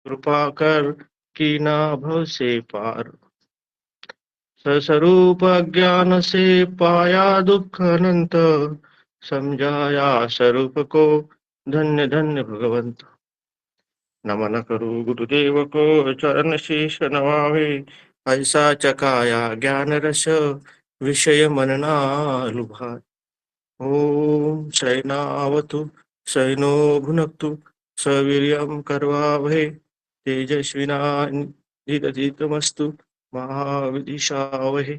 कृपा कर कीना भव से पार। सस्वरूप ज्ञान से पाया दुख अनंत, समझाया स्वरूप को धन्य धन्य भगवंत। नमन करो गुरुदेव को चरण शीश नवावे, ऐसा चकाया ज्ञान रस विषय मनना लुभाए। ओम शयनावतु शयनो भुनक्तु सवीर्यं करवावहै, तेजस्विनाधीतमस्तु मा विद्विषावहै।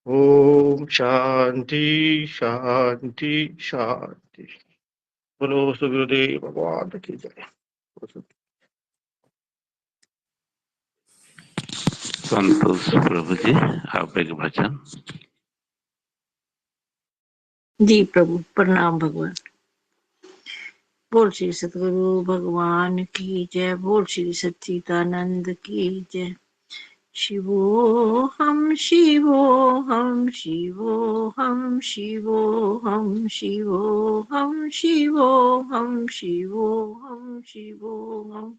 ओम शांति शांति शांति। बोलो सुखदेव भगवान की जय। संतोष प्रभु जी, आप एक भजन। जी प्रभु, प्रणाम भगवान। बोल श्री सतगुरु भगवान की जय, बोल श्री सच्चिदानंद की जय। शिवो हम शिवो हम शिवो हम शिवो हम शिवो हम शिवो हम शिवो हम शिवो हम।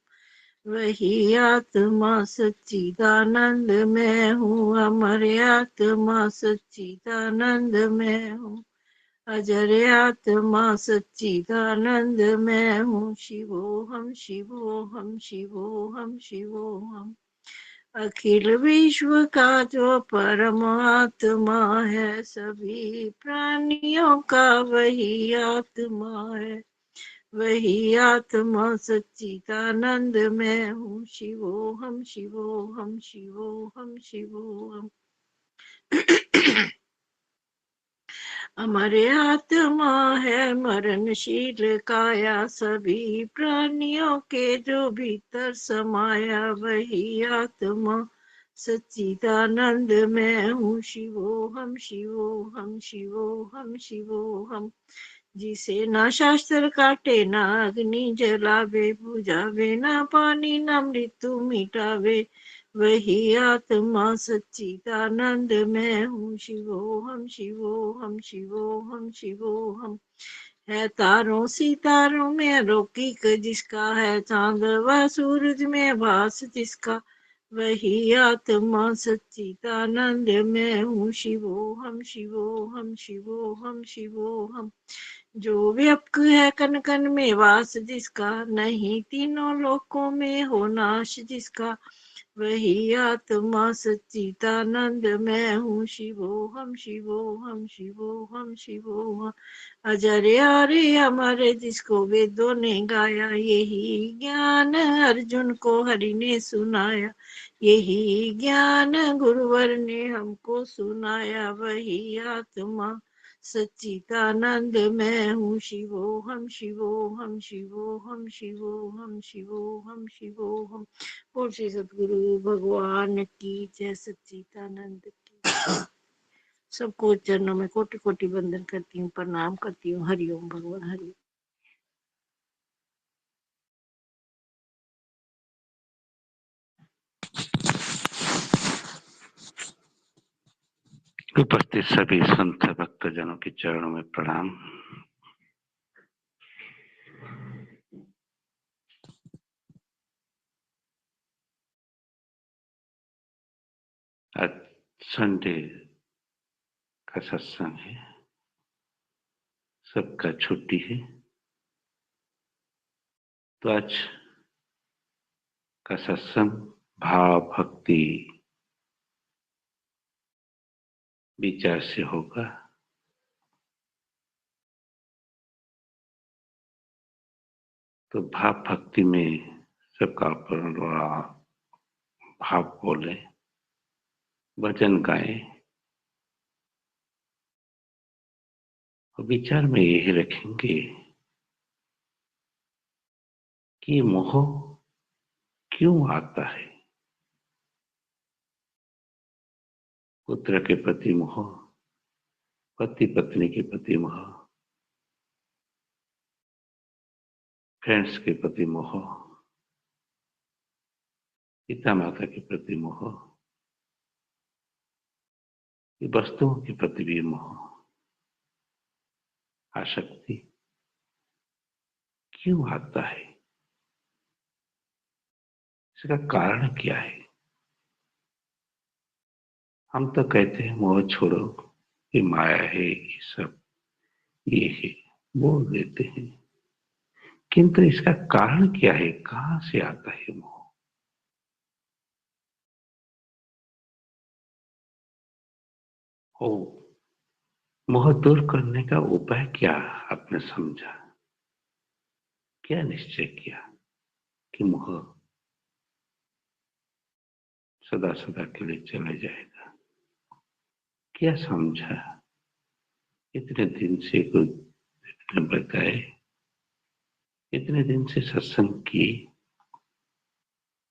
वही आत्मा सच्चिदानंद में हूँ, अमर आत्मा सच्चिदानंद में हूँ, अजर आत्मा सच्चिदानंद में हूँ। शिवो हम शिवो हम शिवो हम शिवो हम। अखिल विश्व का जो परम आत्मा है, सभी प्राणियों का वही आत्मा है। वही आत्मा सच्चिदानंद में हूँ। शिवो हम शिवो हम शिवो हम शिवो हम। हमारे आत्मा है मरणशील काया, सभी प्राणियों के जो भीतर समाया, वही आत्मा सच्चिदानंद में हूँ। शिवो हम शिवो हम शिवो हम शिवो हम। जिसे ना शास्त्र काटे ना अग्नि जलावे, बुझावे ना पानी ना मृत्यु मिटावे, वही आत्मा सच्चिदानंद में हूँ। शिवो हम शिवो हम शिवो हम शिवो हम। है तारों सितारों में लौकिक जिसका, है चांद व सूरज में भास जिसका, वही आत्मा सच्चिदानंद में हूँ। शिवो हम शिवो हम शिवो हम शिवो हम। जो व्यक्त है कन कन में वास जिसका, नहीं तीनों लोकों में हो नाश जिसका, वही आत्मा सच्चिदानंद में हूँ। शिवो हम शिवो हम शिवो हम शिवो हम। अजर आर्य अमर जिसको वेदों ने गाया, यही ज्ञान अर्जुन को हरि ने सुनाया, यही ज्ञान गुरुवर ने हमको सुनाया, वही आत्मा सच्चिदानंद में हूँ। शिवो हम शिवो हम शिवो हम शिवो हम शिवो हम शिवो हम। बोल श्री सतगुरु भगवान की जय, सच्चिदानंद की। सबको चरणों में कोटि कोटि वंदन करती हूँ, प्रणाम करती हूँ। हरिओम भगवान हरिओम। उपस्थित सभी संत भक्तजनों के चरणों में प्रणाम। आज संडे का सत्संग है, सबका छुट्टी है, तो आज का सत्संग भाव भक्ति विचार से होगा। तो भाव भक्ति में सबका भाव बोले, भजन गाए, और विचार में यही रखेंगे कि मोह क्यों आता है। पुत्र के प्रति मोह, पति पत्नी के प्रति मोह, फ्रेंड्स के प्रति मोह, पिता माता के प्रति मोह, वस्तुओं के प्रति भी मोह, आसक्ति क्यों आता है। इसका कारण क्या है? हम तो कहते हैं मोह छोड़ो, ये माया है, ये सब ये है, बोल देते हैं, किंतु इसका कारण क्या है? कहां से आता है मोह? ओ, मोह दूर करने का उपाय क्या आपने समझा? क्या निश्चय किया कि मोह सदा सदा के लिए चले जाएगा? क्या समझा? इतने दिन से कुछ ने बताए, इतने दिन से सत्संग किए,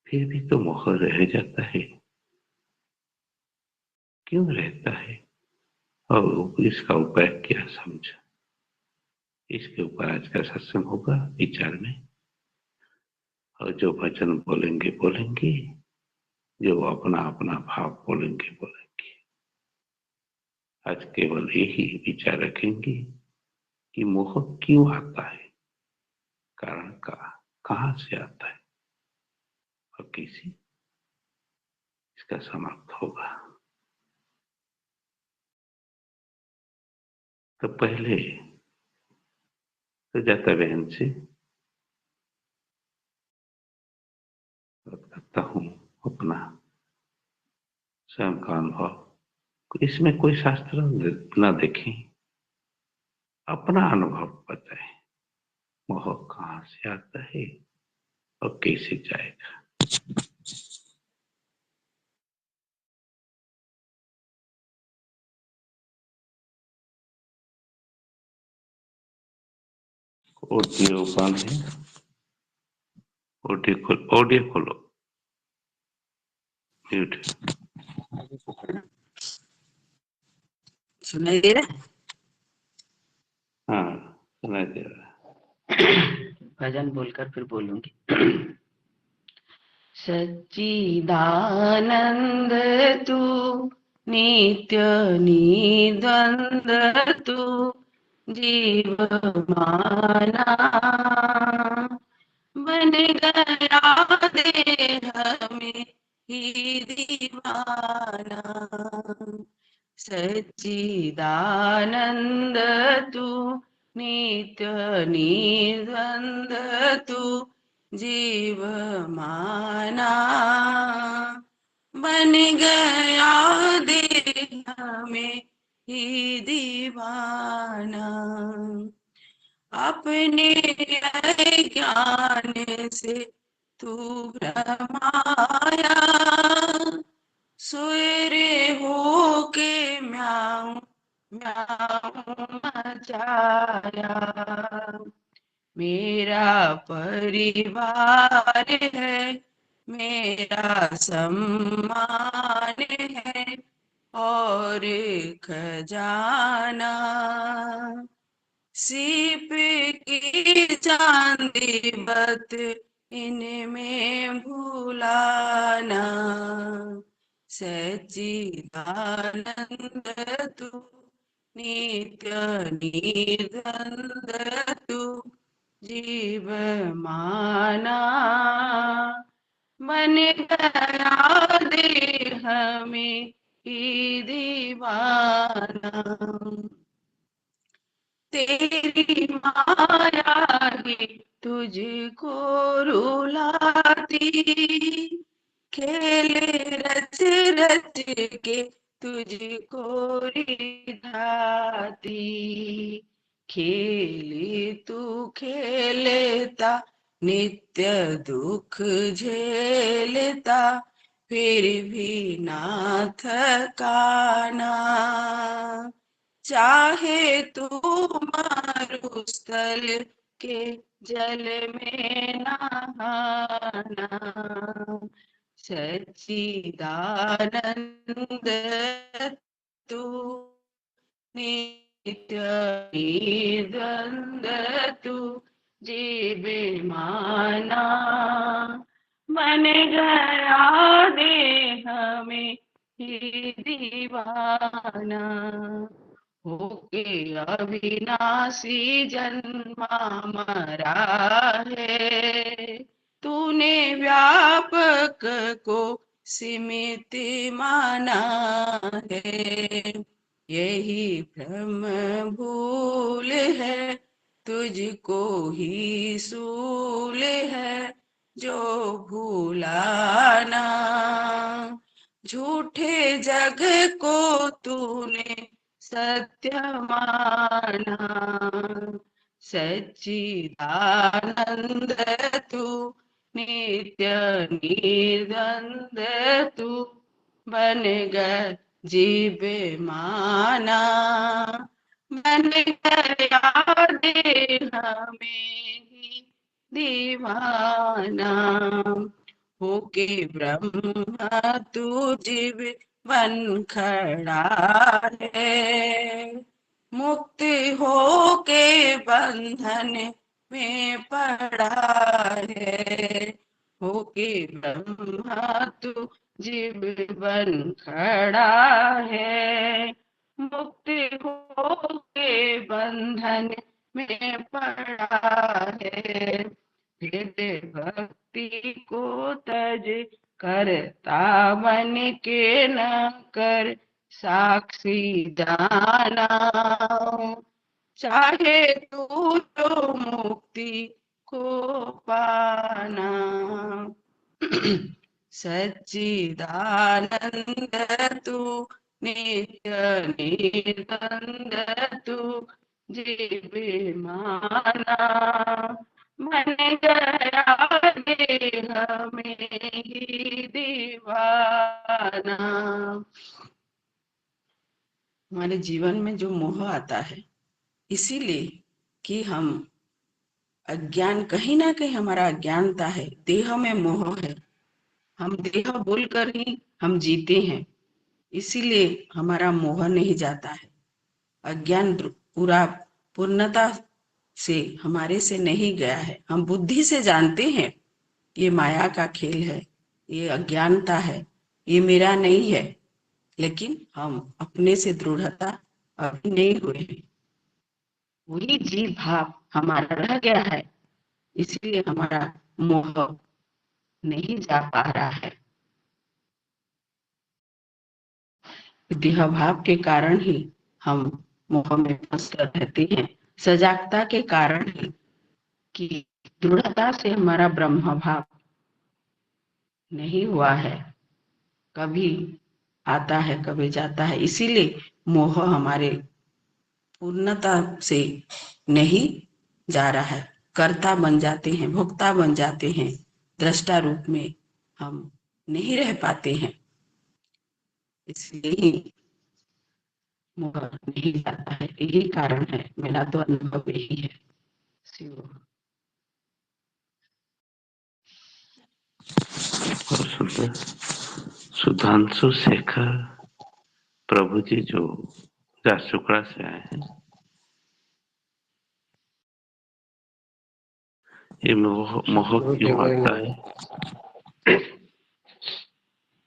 फिर भी तो मोह रह जाता है। क्यों रहता है? और इसका उपाय क्या समझा? इसके ऊपर आज का सत्संग होगा विचार में, और जो वचन बोलेंगे बोलेंगे, जो अपना अपना भाव बोलेंगे बोलेंगे। आज केवल यही विचार रखेंगे कि मोह क्यों आता है, कारण का कहां से आता है, और कैसे इसका समाप्त होगा। तो पहले सुजाता बहन से बात करता हूं अपना स्वयं का अनुभव। इसमें कोई शास्त्र न देखें, अपना अनुभव बताएं। मोह कहां से आता है और कैसे जाएगा। ऑडियो बंद है, ऑडियो खोलो, म्यूट। सुनाई दे रहा है? हाँ, सुनाई दे रहा है। भजन बोलकर फिर बोलूंगी। सच्चिदानंद तू नित्य निद्वंद तू जीव माना, बन गया देह में ही दीवाना। सच्चिदानंद तू नित्य निद्वंद तू जीव माना, बन गया देह में ही दीवाना। अपने ज्ञान से तू भ्रमाया, सोएरे हो के म्याऊं म्याऊं मचाया। मेरा परिवार है, मेरा सम्मान है और खजाना। सीप की चांदी बत इनमें भूलाना। सच्चिदानंद तू नित्य निरंद तू जीव माना, बन गया देह में ही दीवाना। तेरी माया ही तुझको रुलाती, खेले रच रच के तुझको रिझाती। खेली तू खेलता नित्य दुख झेलता, फिर भी ना थकाना। चाहे तू मरुस्थल के जल में नहाना। सच्चिदानंद तू नित्य निरंद तू जीव माना, बन गया देह में ही दीवाना। होके अविनाशी जन्मा मरा है, तूने व्यापक को सीमित माना है, यही भ्रम भूल है, तुझको ही सूल है जो भूलाना। झूठे जग को तूने सत्य माना, सच्चिदानंद तू नित्य निर्द्वंद तू बन गए जीव माना। बन गया देह में ही दीवाना, होके ब्रह्म तू जीव बन खड़ा है। मुक्त होके बंधन में पड़ा है, होके ब्रह्मा तू जीव बन खड़ा है। मुक्त होके बंधन में पड़ा है, भेद भक्ति को तज करता बन के न कर साक्षी जाना। चाहे तू तो मुक्ति को पाना, सच्चिदानंद तू नित्य निर्द्वंद तू जीव माना। मन गया देह में ही दीवाना। हमारे जीवन में जो मोह आता है, इसीलिए कि हम अज्ञान, कहीं ना कहीं हमारा अज्ञानता है, देह में मोह है, हम देह बोलकर ही हम जीते हैं, इसीलिए हमारा मोह नहीं जाता है। अज्ञान पूरा पूर्णता से हमारे से नहीं गया है। हम बुद्धि से जानते हैं ये माया का खेल है, ये अज्ञानता है, ये मेरा नहीं है, लेकिन हम अपने से दृढ़ता अभी नहीं हुए हैं। वही जीव भाव हमारा रह गया है, इसलिए हमारा मोह नहीं जा पा रहा है। देह भाव के कारण ही हम मोह में फंस कर रहते हैं, सजागता के कारण ही, कि दृढ़ता से हमारा ब्रह्म भाव नहीं हुआ है, कभी आता है कभी जाता है, इसीलिए मोह हमारे पूर्णता से नहीं जा रहा है। कर्ता बन जाते हैं, भोक्ता बन जाते हैं, दृष्टा रूप में हम नहीं रह पाते हैं, इसलिए ही मोह नहीं जाता है। यही कारण है, मेरा तो अनुभव यही है। बहुत सुंदर। सुधांशु शेखर प्रभु जी जो झारसुगड़ा से आए हैं, ये मोह क्यों आता है?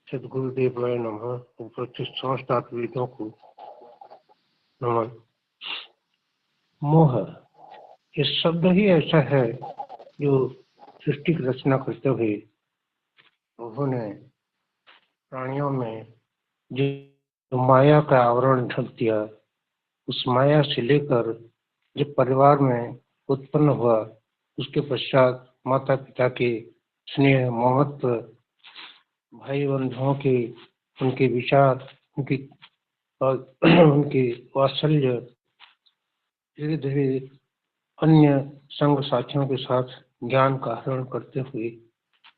सदगुरुदेवाय नमः। उपस्थित समस्त आत्मविदों को नमन। मोह ये शब्द ही ऐसा है जो सृष्टि की रचना करते हुए उन्होंने प्राणियों में जो माया का आवरण ढक दिया, उस माया से लेकर जब परिवार में उत्पन्न हुआ, उसके पश्चात माता पिता के स्नेह, ममत्व, भाई बंधुओं के उनके विचार, उनके वात्सल्य, धीरे धीरे अन्य संग साथियों के साथ ज्ञान का हरण करते हुए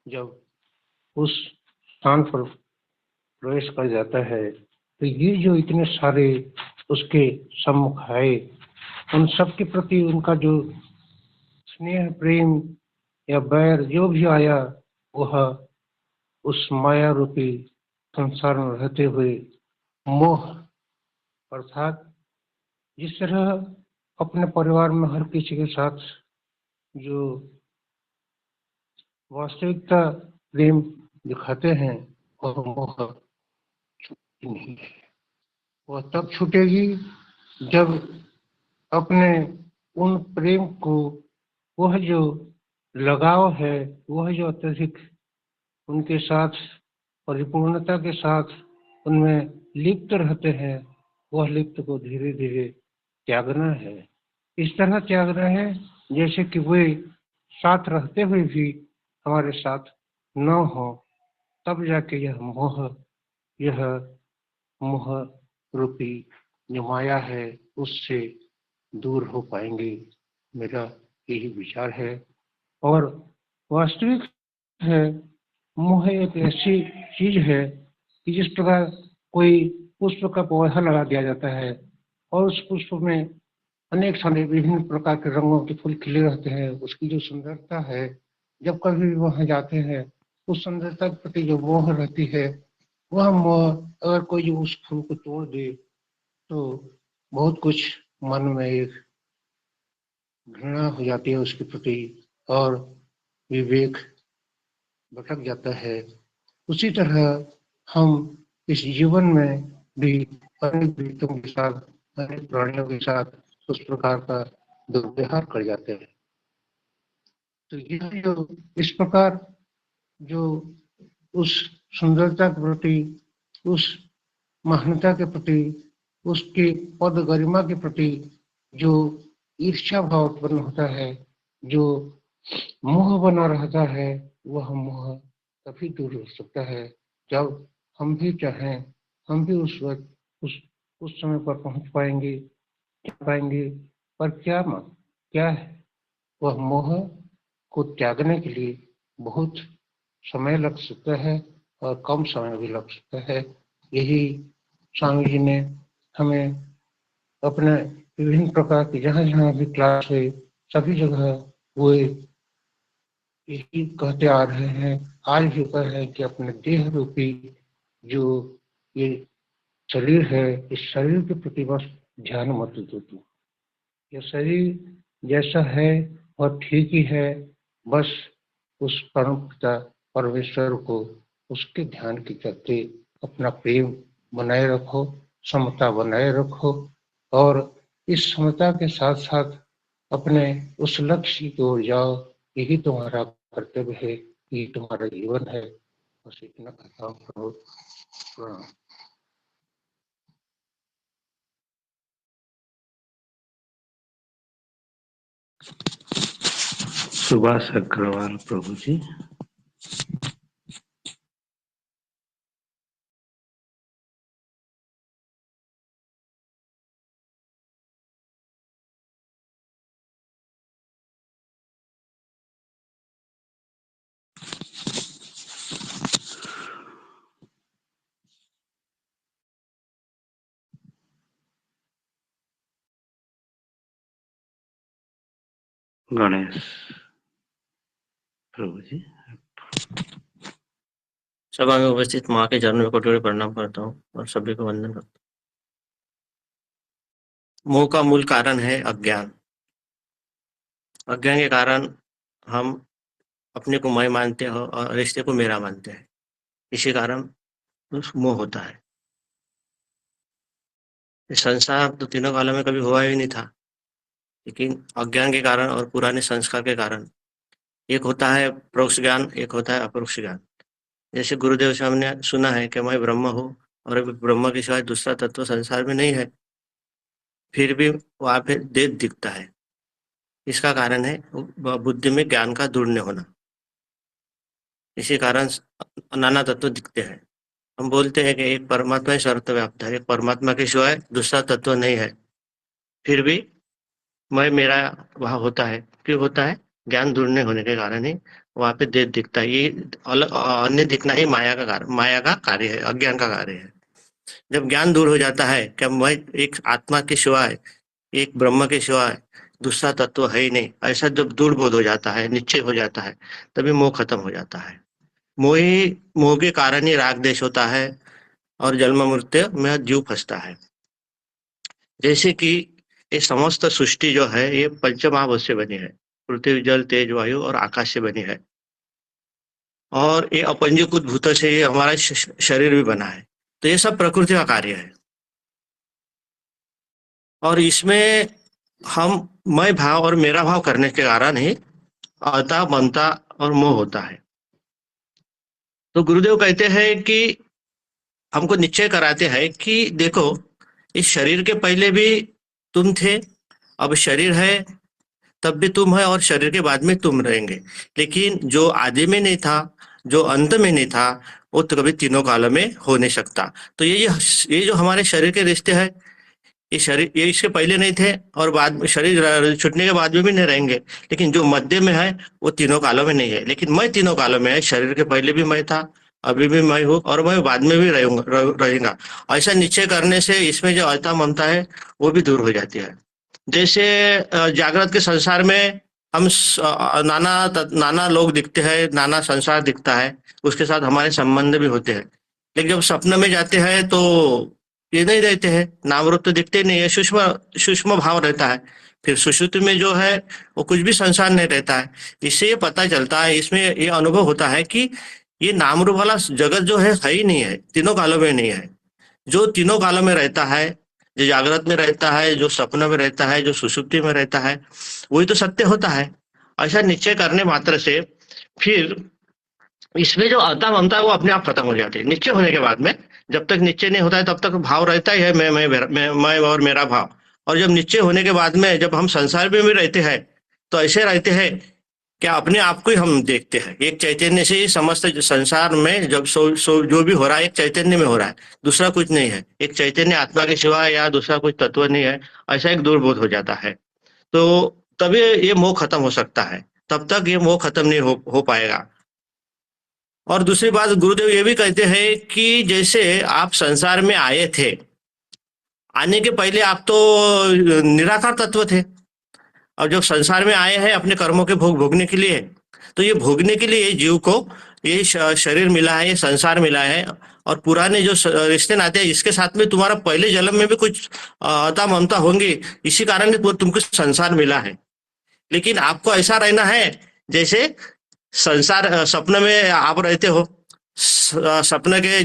जब उस स्थान पर प्रवेश कर जाता है, तो ये जो इतने सारे उसके सम्मुख आए, उन सब के प्रति उनका जो स्नेह, प्रेम या बैर जो भी आया, वह उस माया रूपी संसार में रहते हुए मोह, अर्थात जिस तरह अपने परिवार में हर किसी के साथ जो वास्तविकता प्रेम दिखाते हैं, वह मोह नहीं है। वह तब छूटेगी जब अपने उन प्रेम को, वह जो लगाव है, वह जो अत्यधिक उनके साथ परिपूर्णता के साथ उनमें लिप्त रहते हैं, वह लिप्त को धीरे धीरे त्यागना है। इस तरह त्यागना है जैसे कि वे साथ रहते हुए भी हमारे साथ न हो, तब जाके यह मोह रूपी जो माया है उससे दूर हो पाएंगे। मेरा यही विचार है। और वास्तविक है, मोह एक ऐसी चीज है कि जिस प्रकार कोई पुष्प का पौधा लगा दिया जाता है और उस पुष्प में अनेक सारे विभिन्न प्रकार के रंगों के फूल खिले रहते हैं, उसकी जो सुंदरता है, जब कभी भी वहां जाते हैं उस सुंदरता के प्रति जो मोह रहती है, वह मोह अगर कोई उस फूल को तोड़ दे तो बहुत कुछ मन में एक घृणा हो जाती है उसके प्रति और विवेक भटक जाता है। उसी तरह हम इस जीवन में भी अनेक व्यक्तियों के साथ, अनेक प्राणियों के साथ उस प्रकार का दुर्व्यवहार कर जाते हैं। तो यह जो इस प्रकार जो उस सुंदरता के प्रति, उस महानता के प्रति, उसके पद गरिमा के प्रति जो ईर्ष्या भाव उत्पन्न होता है, जो मोह बना रहता है, वह मोह तभी दूर हो सकता है जब हम भी चाहें, हम भी उस वक्त उस समय पर पहुंच पाएंगे। पर क्या है, वह मोह को त्यागने के लिए बहुत समय लग सकता है और कम समय भी लग सकता है। यही स्वामी जी ने हमें अपने विभिन्न प्रकार की जहाँ जहाँ भी क्लास हुई सभी जगह वो यही कहते आ रहे हैं, आज भी कह रहे हैं कि अपने देह रूपी जो ये शरीर है, इस शरीर के प्रति बस ध्यान मत दो तुम। यह शरीर जैसा है वह ठीक ही है, बस उस परम पिता परमेश्वर को उसके ध्यान के करते अपना प्रेम बनाए रखो, समता बनाए रखो और इस समता के साथ साथ अपने उस लक्ष्य की ओर जाओ। यही तुम्हारा कर्तव्य है, यही तुम्हारा जीवन है। बस इतना कहता हूँ। प्रणाम। सुभाष अग्रवाल प्रभु जी। गणेश प्रभु जी। सभा में उपस्थित माँ के चरणों में कोटि प्रणाम करता हूँ और सभी को वंदन करता हूँ। मोह का मूल कारण है अज्ञान। अज्ञान के कारण हम अपने को मैं मानते हो और रिश्ते को मेरा मानते हैं। इसी कारण मोह होता है। संसार तो तीनों कालों में कभी हुआ ही नहीं था, लेकिन अज्ञान के कारण और पुराने संस्कार के कारण एक होता है परोक्ष ज्ञान, एक होता है अपरोक्ष ज्ञान। जैसे गुरुदेव से हमने सुना है कि मैं ब्रह्म हूँ और अभी ब्रह्म के सिवाय दूसरा तत्व संसार में नहीं है, फिर भी वहां पे देह दिखता है। इसका कारण है बुद्धि में ज्ञान का दूर न होना। इसी कारण नाना तत्व दिखते हैं। हम बोलते हैं कि एक परमात्मा ही सर्वव्याप्त है, एक परमात्मा के सिवाय दूसरा तत्व नहीं है, फिर भी मैं मेरा वहां होता है। क्यों होता है? ज्ञान दूर नहीं होने के कारण ही वहां पे देह दिखता है। ये अन्य दिखना ही माया का कार्य है, अज्ञान का कार्य है। जब ज्ञान दूर हो जाता है कि मैं एक आत्मा के सिवाय, एक ब्रह्म के सिवाय दूसरा तत्व है ही नहीं, ऐसा जब दूर बोध हो जाता है, निश्चय हो जाता है, तभी मोह खत्म हो जाता है। मोह के कारण ही राग देश होता है और जन्म मृत्यु में जीव फंसता है। जैसे कि ये समस्त सृष्टि जो है ये पंचमहाभूत से बनी है, पृथ्वी, जल, तेज, वायु और आकाश से बनी है। और ये अपंजीकृत भूत से ये हमारा शरीर भी बना है। तो ये सब प्रकृति का कार्य है और इसमें हम मैं भाव और मेरा भाव करने के कारण ही अहंता, ममता और मोह होता है। तो गुरुदेव कहते हैं कि हमको निश्चय कराते हैं कि देखो, इस शरीर के पहले भी तुम थे, अब शरीर है तब भी तुम है, और शरीर के बाद में तुम रहेंगे। लेकिन जो आदि में नहीं था, जो अंत में नहीं था, वो तो कभी तीनों कालों में हो नहीं सकता। तो ये जो हमारे शरीर के रिश्ते हैं, ये शरीर, ये इसके पहले नहीं थे और बाद में शरीर छूटने के बाद में भी नहीं रहेंगे। लेकिन जो मध्य में है वो तीनों कालों में नहीं है। लेकिन मैं तीनों कालों में है, शरीर के पहले भी मैं था, अभी भी मैं हूँ, और मैं बाद में भी रहेगा। ऐसा निश्चय करने से इसमें जो अहंता ममता है वो भी दूर हो जाती है। जैसे जागृत के संसार में हम नाना लोग दिखते हैं, नाना संसार दिखता है, उसके साथ हमारे संबंध भी होते हैं। लेकिन जब सपने में जाते हैं तो ये नहीं रहते हैं, नाम रूप तो दिखते नहीं है, सूक्ष्म सूक्ष्म भाव रहता है। फिर सुषुप्ति में जो है वो कुछ भी संसार नहीं रहता है। इससे ये पता चलता है, इसमें ये अनुभव होता है कि ये नाम रूप वाला जगत जो है ही नहीं है, तीनों कालों में नहीं है। जो तीनों कालों में रहता है, जो जागृत में रहता है, जो सपने में रहता है, जो सुषुप्ति में रहता है, वही तो सत्य होता है। ऐसा निश्चय करने मात्र से फिर इसमें जो अहंता ममता है वो अपने आप खत्म हो जाती है निश्चय होने के बाद में। जब तक निश्चय नहीं होता है तब तक भाव रहता ही है, मैं और मेरा भाव। और जब निश्चय होने के बाद में जब हम संसार में भी रहते हैं तो ऐसे रहते हैं क्या, अपने आप को ही हम देखते हैं एक चैतन्य से ही। समस्त संसार में जब जो भी हो रहा है एक चैतन्य में हो रहा है, दूसरा कुछ नहीं है। एक चैतन्य आत्मा के सिवाय या दूसरा कुछ तत्व नहीं है, ऐसा एक दूरबोध हो जाता है। तो तभी ये मोह खत्म हो सकता है, तब तक ये मोह खत्म नहीं हो पाएगा। और दूसरी बात गुरुदेव ये भी कहते हैं कि जैसे आप संसार में आए थे, आने के पहले आप तो निराकार तत्व थे, और जब संसार में आए हैं अपने कर्मों के भोगने के लिए, तो ये भोगने के लिए जीव को ये शरीर मिला है, ये संसार मिला है। और पुराने जो रिश्ते नाते हैं, इसके साथ में तुम्हारा पहले जन्म में भी कुछ अता ममता होंगी, इसी कारण तुमको संसार मिला है। लेकिन आपको ऐसा रहना है जैसे संसार सपने में आप रहते हो। सपने के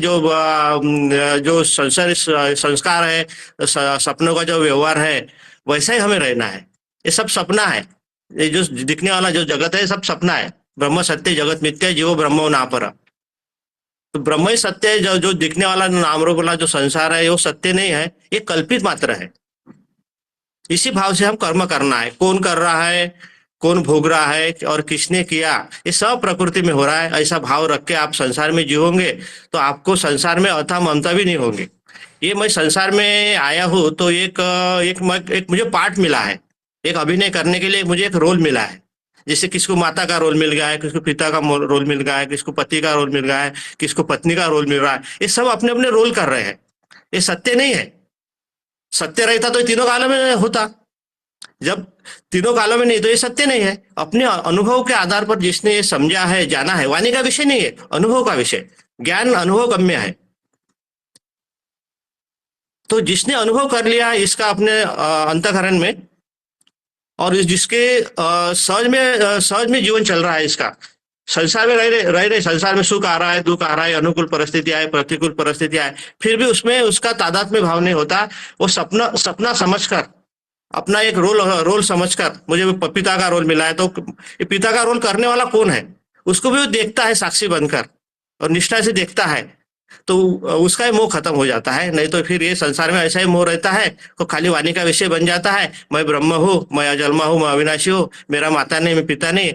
जो संस्कार है, सपनों का जो व्यवहार है, वैसा ही हमें रहना है। ये सब सपना है, ये जो दिखने वाला जो जगत है सब सपना है। ब्रह्म सत्य जगत मिथ्या जीवो ब्रह्मो नापर। तो ब्रह्म ही सत्य है, जो दिखने वाला नाम रूप वाला जो संसार है वो सत्य नहीं है, ये कल्पित मात्र है। इसी भाव से हम कर्म करना है, कौन कर रहा है, कौन भोग रहा है और किसने किया, ये सब प्रकृति में हो रहा है। ऐसा भाव रख के आप संसार में जीवोगे तो आपको संसार में अथा ममता भी नहीं होंगे। ये मैं संसार में आया हूँ तो एक मुझे पार्ट मिला है, एक अभिनय करने के लिए मुझे एक रोल मिला है। जैसे किसको माता का रोल मिल गया है, किसको पिता का रोल मिल गया है, किसको पति का रोल मिल गया है, किसको पत्नी का रोल मिल रहा है। ये सब अपने अपने रोल कर रहे हैं, ये सत्य नहीं है। सत्य रहता तो तीनों कालों में होता, जब तीनों कालों में नहीं तो ये सत्य नहीं है। अपने अनुभव के आधार पर जिसने ये समझा है, जाना है, वाणी का विषय नहीं है, अनुभव का विषय, ज्ञान अनुभव गम्य है। तो जिसने अनुभव कर लिया इसका अपने अंतःकरण में, और जिसके सहज में जीवन चल रहा है, इसका संसार में रह रहे संसार में सुख आ रहा है, दुख आ रहा है, अनुकूल परिस्थिति आए, प्रतिकूल परिस्थिति आए, फिर भी उसमें उसका तादात्म्य भाव नहीं होता। वो सपना सपना समझकर, अपना एक रोल समझकर, मुझे पिता का रोल मिला है तो ये पिता का रोल करने वाला कौन है, उसको भी वो देखता है साक्षी बनकर और निष्ठा से देखता है। तो उसका मोह खत्म हो जाता है। नहीं तो फिर ये संसार में ऐसा ही मोह रहता है, तो खाली वाणी का विषय बन जाता है, मैं ब्रह्म हूँ, मैं अजन्मा हूँ, मैं अविनाशी हूँ, मेरा माता नहीं, मैं पिता नहीं।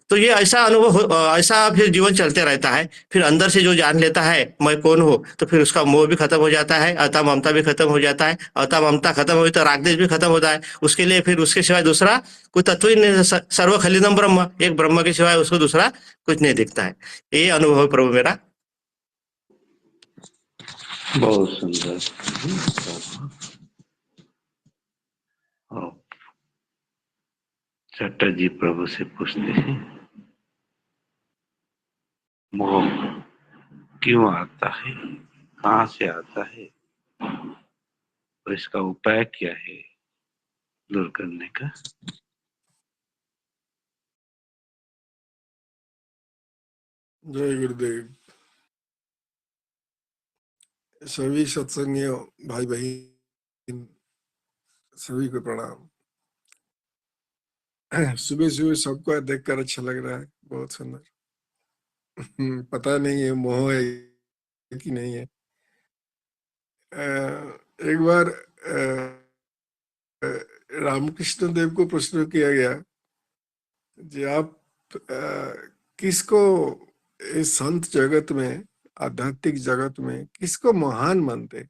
तो ये ऐसा ऐसा फिर जीवन चलते रहता है। फिर अंदर से जो जान लेता है मैं कौन हूँ, तो फिर उसका मोह भी खत्म हो जाता है, अता ममता भी खत्म हो जाता है। अता ममता खत्म हुई तो रागदेश भी खत्म होता है। उसके लिए फिर उसके सिवाय दूसरा कोई तत्व ही नहीं, सर्व खलिदम ब्रह्म, एक ब्रह्म के सिवाय उसको दूसरा कुछ नहीं दिखता है। ये अनुभव है प्रभु मेरा। बहुत सुंदर। चटर्जी प्रभु से पूछते हैं, मोह क्यों आता है, कहाँ से आता है, और इसका उपाय क्या है दूर करने का? जय गुरुदेव। सभी सत्संगियों, भाई बहन, सभी को प्रणाम। सुबह सुबह सबको देखकर अच्छा लग रहा है, बहुत सुंदर। पता नहीं है मोह है कि नहीं है। एक बार रामकृष्ण देव को प्रश्न किया गया जी, आप किसको इस संत जगत में, आध्यात्मिक जगत में किसको महान मानते?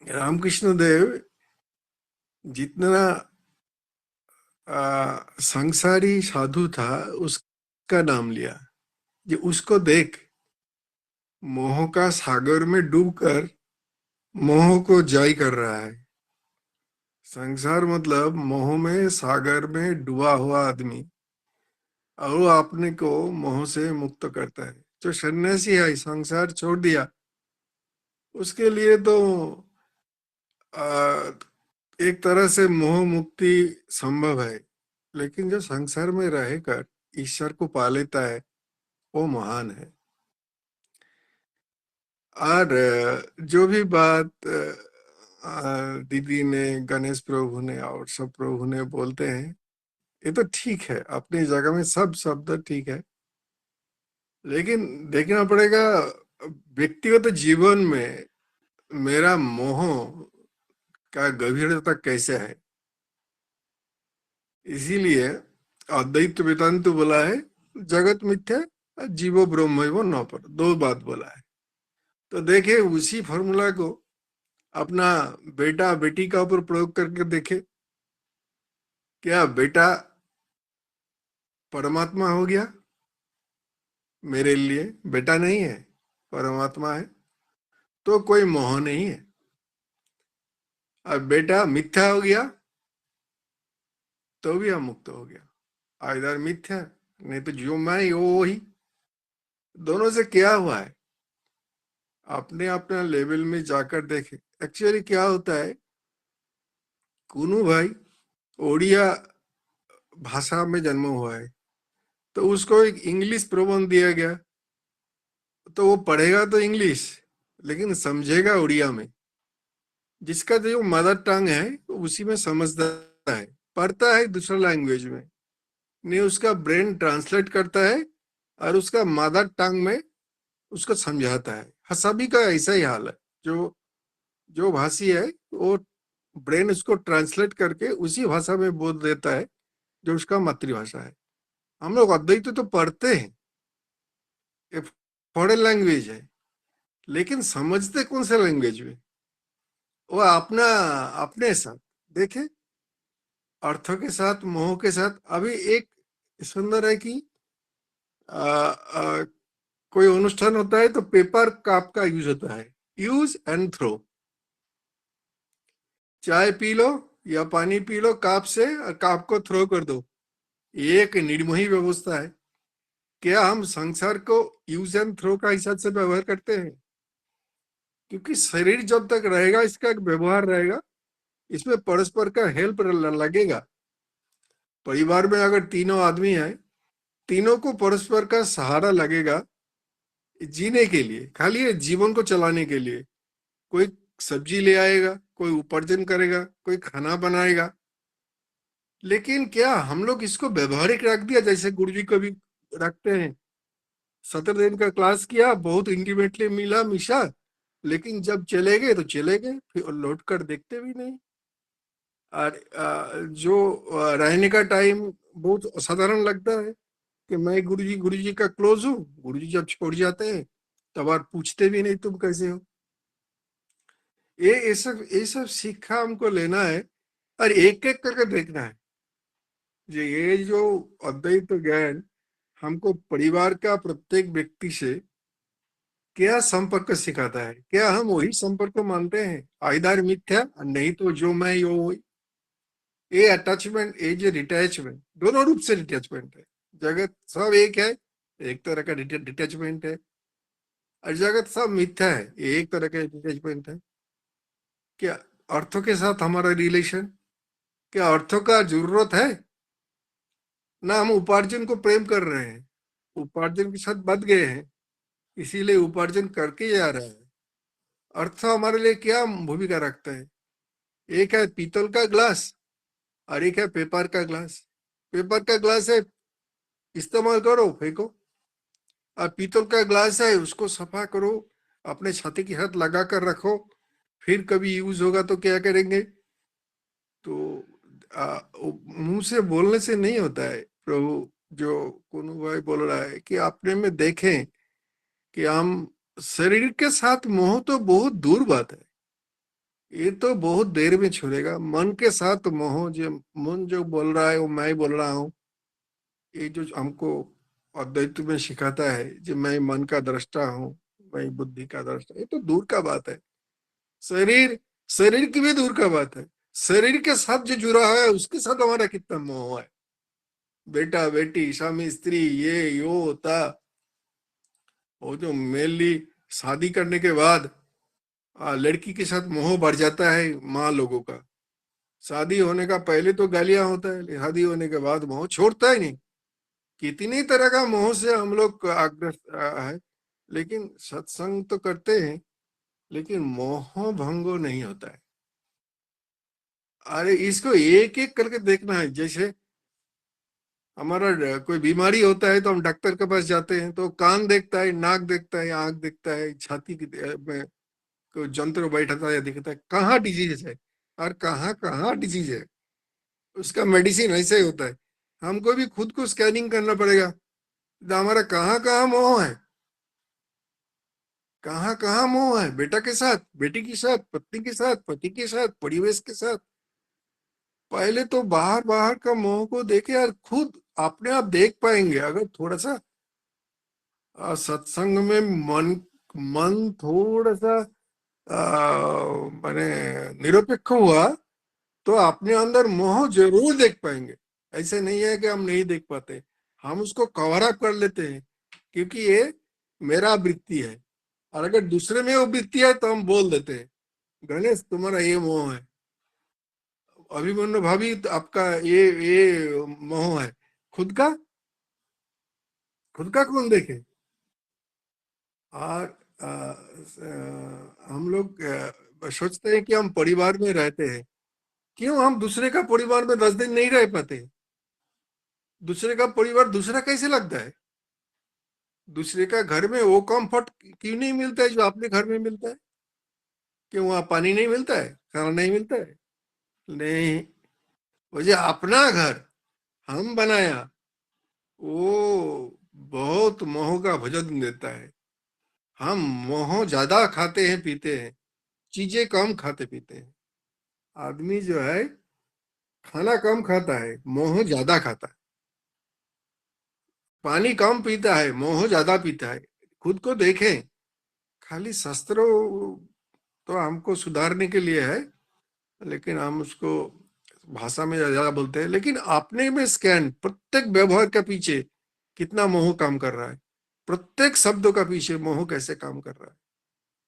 रामकृष्ण देव जितना संसारी साधु था उसका नाम लिया, ये उसको देख मोह का सागर में डूबकर मोह को जय कर रहा है। संसार मतलब मोह में सागर में डूबा हुआ आदमी, और वो अपने को मोह से मुक्त करता है। जो सन्यासी है, संसार छोड़ दिया, उसके लिए तो एक तरह से मोह मुक्ति संभव है, लेकिन जो संसार में रहकर ईश्वर को पा लेता है वो महान है। और जो भी बात दीदी ने, गणेश प्रभु ने और सब प्रभु ने बोलते हैं, ये तो ठीक है, अपनी जगह में सब शब्द ठीक है, लेकिन देखना पड़ेगा व्यक्तिगत जीवन में मेरा मोह का गंभीरता कैसे है। इसीलिए अद्वैत वेदांत बोला है जगत मिथ्या जीवो ब्रह्म न पर, दो बात बोला है। तो देखिए उसी फॉर्मूला को अपना बेटा बेटी का ऊपर प्रयोग करके देखे, क्या बेटा परमात्मा हो गया? मेरे लिए बेटा नहीं है, परमात्मा है, तो कोई मोह नहीं है। और बेटा मिथ्या हो गया तो भी हम मुक्त हो गया। इधर मिथ्या, नहीं तो जो मैं वो ही। दोनों से क्या हुआ है, अपने अपना लेवल में जाकर देखे। एक्चुअली क्या होता है, कुनू भाई ओडिया भाषा में जन्म हुआ है, तो उसको एक इंग्लिश प्रबंध दिया गया, तो वो पढ़ेगा तो इंग्लिश लेकिन समझेगा उड़िया में। जिसका जो मदर टंग है उसी में समझता है, पढ़ता है दूसरा लैंग्वेज में नहीं, उसका ब्रेन ट्रांसलेट करता है और उसका मदर टंग में उसको समझाता है। सभी का ऐसा ही हाल है, जो जो भाषी है वो ब्रेन उसको ट्रांसलेट करके उसी भाषा में बोल देता है जो उसका मातृभाषा है। हम लोग अद्वैत तो पढ़ते हैं, ये फॉरेन लैंग्वेज है, लेकिन समझते कौन से लैंग्वेज में, वो अपना अपने साथ देखे, अर्थों के साथ मोह के साथ। अभी एक सुंदर है कि कोई अनुष्ठान होता है तो पेपर कप का यूज होता है, यूज एंड थ्रो। चाय पी लो या पानी पी लो कप से और कप को थ्रो कर दो, एक निर्मोही व्यवस्था है। क्या हम संसार को यूज एंड थ्रो का हिसाब से व्यवहार करते हैं? क्योंकि शरीर जब तक रहेगा इसका एक व्यवहार रहेगा, इसमें परस्पर का हेल्प लगेगा। परिवार में अगर तीनों आदमी है, तीनों को परस्पर का सहारा लगेगा जीने के लिए, खाली जीवन को चलाने के लिए। कोई सब्जी ले आएगा, कोई उपार्जन करेगा, कोई खाना बनाएगा, लेकिन क्या हम लोग इसको व्यवहारिक रख दिया जैसे गुरुजी को भी रखते हैं? 17 दिन का क्लास किया, बहुत इंटीमेटली मिला मिशा, लेकिन जब चले गए तो चले गए, फिर लौट कर देखते भी नहीं। और जो रहने का टाइम बहुत असाधारण लगता है कि मैं गुरुजी का क्लोज हूँ, गुरुजी जब छोड़ जाते हैं तब आप पूछते भी नहीं तुम कैसे हो। ये सब सीखा हमको लेना है और एक एक करके देखना है। ये जो अद्वैत ज्ञान हमको परिवार का प्रत्येक व्यक्ति से क्या संपर्क सिखाता है, क्या हम वही संपर्क मानते हैं? आइदर मिथ्या, नहीं तो जो मैं यो। ये अटैचमेंट, ये जो डिटैचमेंट, दोनों रूप से डिटैचमेंट है। जगत सब एक है, एक तरह का डिटैचमेंट है, और जगत सब मिथ्या है, ये एक तरह का डिटैचमेंट है। क्या अर्थों के साथ हमारा रिलेशन, क्या अर्थों का जरूरत है ना? हम उपार्जन को प्रेम कर रहे हैं, उपार्जन के साथ बध गए हैं, इसीलिए उपार्जन करके जा रहा है। अर्थ हमारे लिए क्या भूमिका रखता है? एक है पीतल का ग्लास, और एक है पेपर का ग्लास। पेपर का ग्लास है, इस्तेमाल करो, फेंको। और पीतल का ग्लास है, उसको सफा करो, अपने छाती की हाथ लगा कर रखो, फिर कभी यूज होगा तो क्या करेंगे। तो मुंह से बोलने से नहीं होता है। प्रभु जो कुनु भाई बोल रहा है कि अपने में देखें कि हम शरीर के साथ मोह तो बहुत दूर बात है, ये तो बहुत देर में छोड़ेगा। मन के साथ मोह, जो मन जो बोल रहा है वो मैं बोल रहा हूँ, ये जो हमको अद्वैत में सिखाता है, जो मैं मन का दृष्टा हूँ, मैं बुद्धि का दृष्टा, ये तो दूर का बात है। शरीर शरीर की भी दूर का बात है। शरीर के साथ जो जुड़ा है उसके साथ हमारा कितना मोह है। बेटा बेटी, स्वामी स्त्री, ये यो होता। वो जो मेनली शादी करने के बाद लड़की के साथ मोह बढ़ जाता है माँ लोगों का। शादी होने का पहले तो गालियां होता है, शादी होने के बाद मोह छोड़ता ही नहीं। कितनी तरह का मोह से हम लोग आग्रस्त है। लेकिन सत्संग तो करते हैं, लेकिन मोह भंगो नहीं होता है। अरे इसको एक एक करके देखना है। जैसे हमारा कोई बीमारी होता है तो हम डॉक्टर के पास जाते हैं, तो कान देखता है, नाक देखता है, आंख देखता है, छाती की में कोई जंत्र बैठाता है, देखता है कहाँ डिजीज है और कहाँ कहाँ डिजीज है। उसका मेडिसिन ऐसे ही होता है। हमको भी खुद को स्कैनिंग करना पड़ेगा, तो हमारा कहाँ कहाँ मोह है, कहाँ कहाँ मोह है। बेटा के साथ, बेटी के साथ, पत्नी के साथ, पति के साथ, परिवेश के साथ। पहले तो बाहर बाहर का मोह को देखे यार, खुद अपने आप देख पाएंगे अगर थोड़ा सा सत्संग में मन मन थोड़ा सा माने निरपेक्ष हुआ तो अपने अंदर मोह जरूर देख पाएंगे। ऐसे नहीं है कि हम नहीं देख पाते, हम उसको कवर अप कर लेते हैं क्योंकि ये मेरा वृत्ति है। और अगर दूसरे में वो वृत्ति है तो हम बोल देते हैं गणेश तुम्हारा ये मोह है, अभिमन्यु भाभी तो आपका ये मोह है। खुद का, खुद का कौन देखे। और हम लोग सोचते हैं कि हम परिवार में रहते हैं, क्यों हम दूसरे का परिवार में 10 दिन नहीं रह पाते। दूसरे का परिवार दूसरा कैसे लगता है। दूसरे का घर में वो कंफर्ट क्यों नहीं मिलता है जो अपने घर में मिलता है। क्यों वहां पानी नहीं मिलता है, खाना नहीं मिलता है। नहीं, वो जो अपना घर हम बनाया वो बहुत मोह का भजन देता है। हम मोह ज्यादा खाते हैं पीते हैं, चीजें कम खाते पीते हैं। आदमी जो है खाना कम खाता है, मोह ज्यादा खाता है। पानी कम पीता है, मोह ज्यादा पीता है। खुद को देखें। खाली शस्त्रों तो हमको सुधारने के लिए है, लेकिन हम उसको भाषा में ज्यादा बोलते हैं। लेकिन अपने में स्कैन, प्रत्येक व्यवहार के पीछे कितना मोह काम कर रहा है, प्रत्येक शब्दों का पीछे मोह कैसे काम कर रहा है,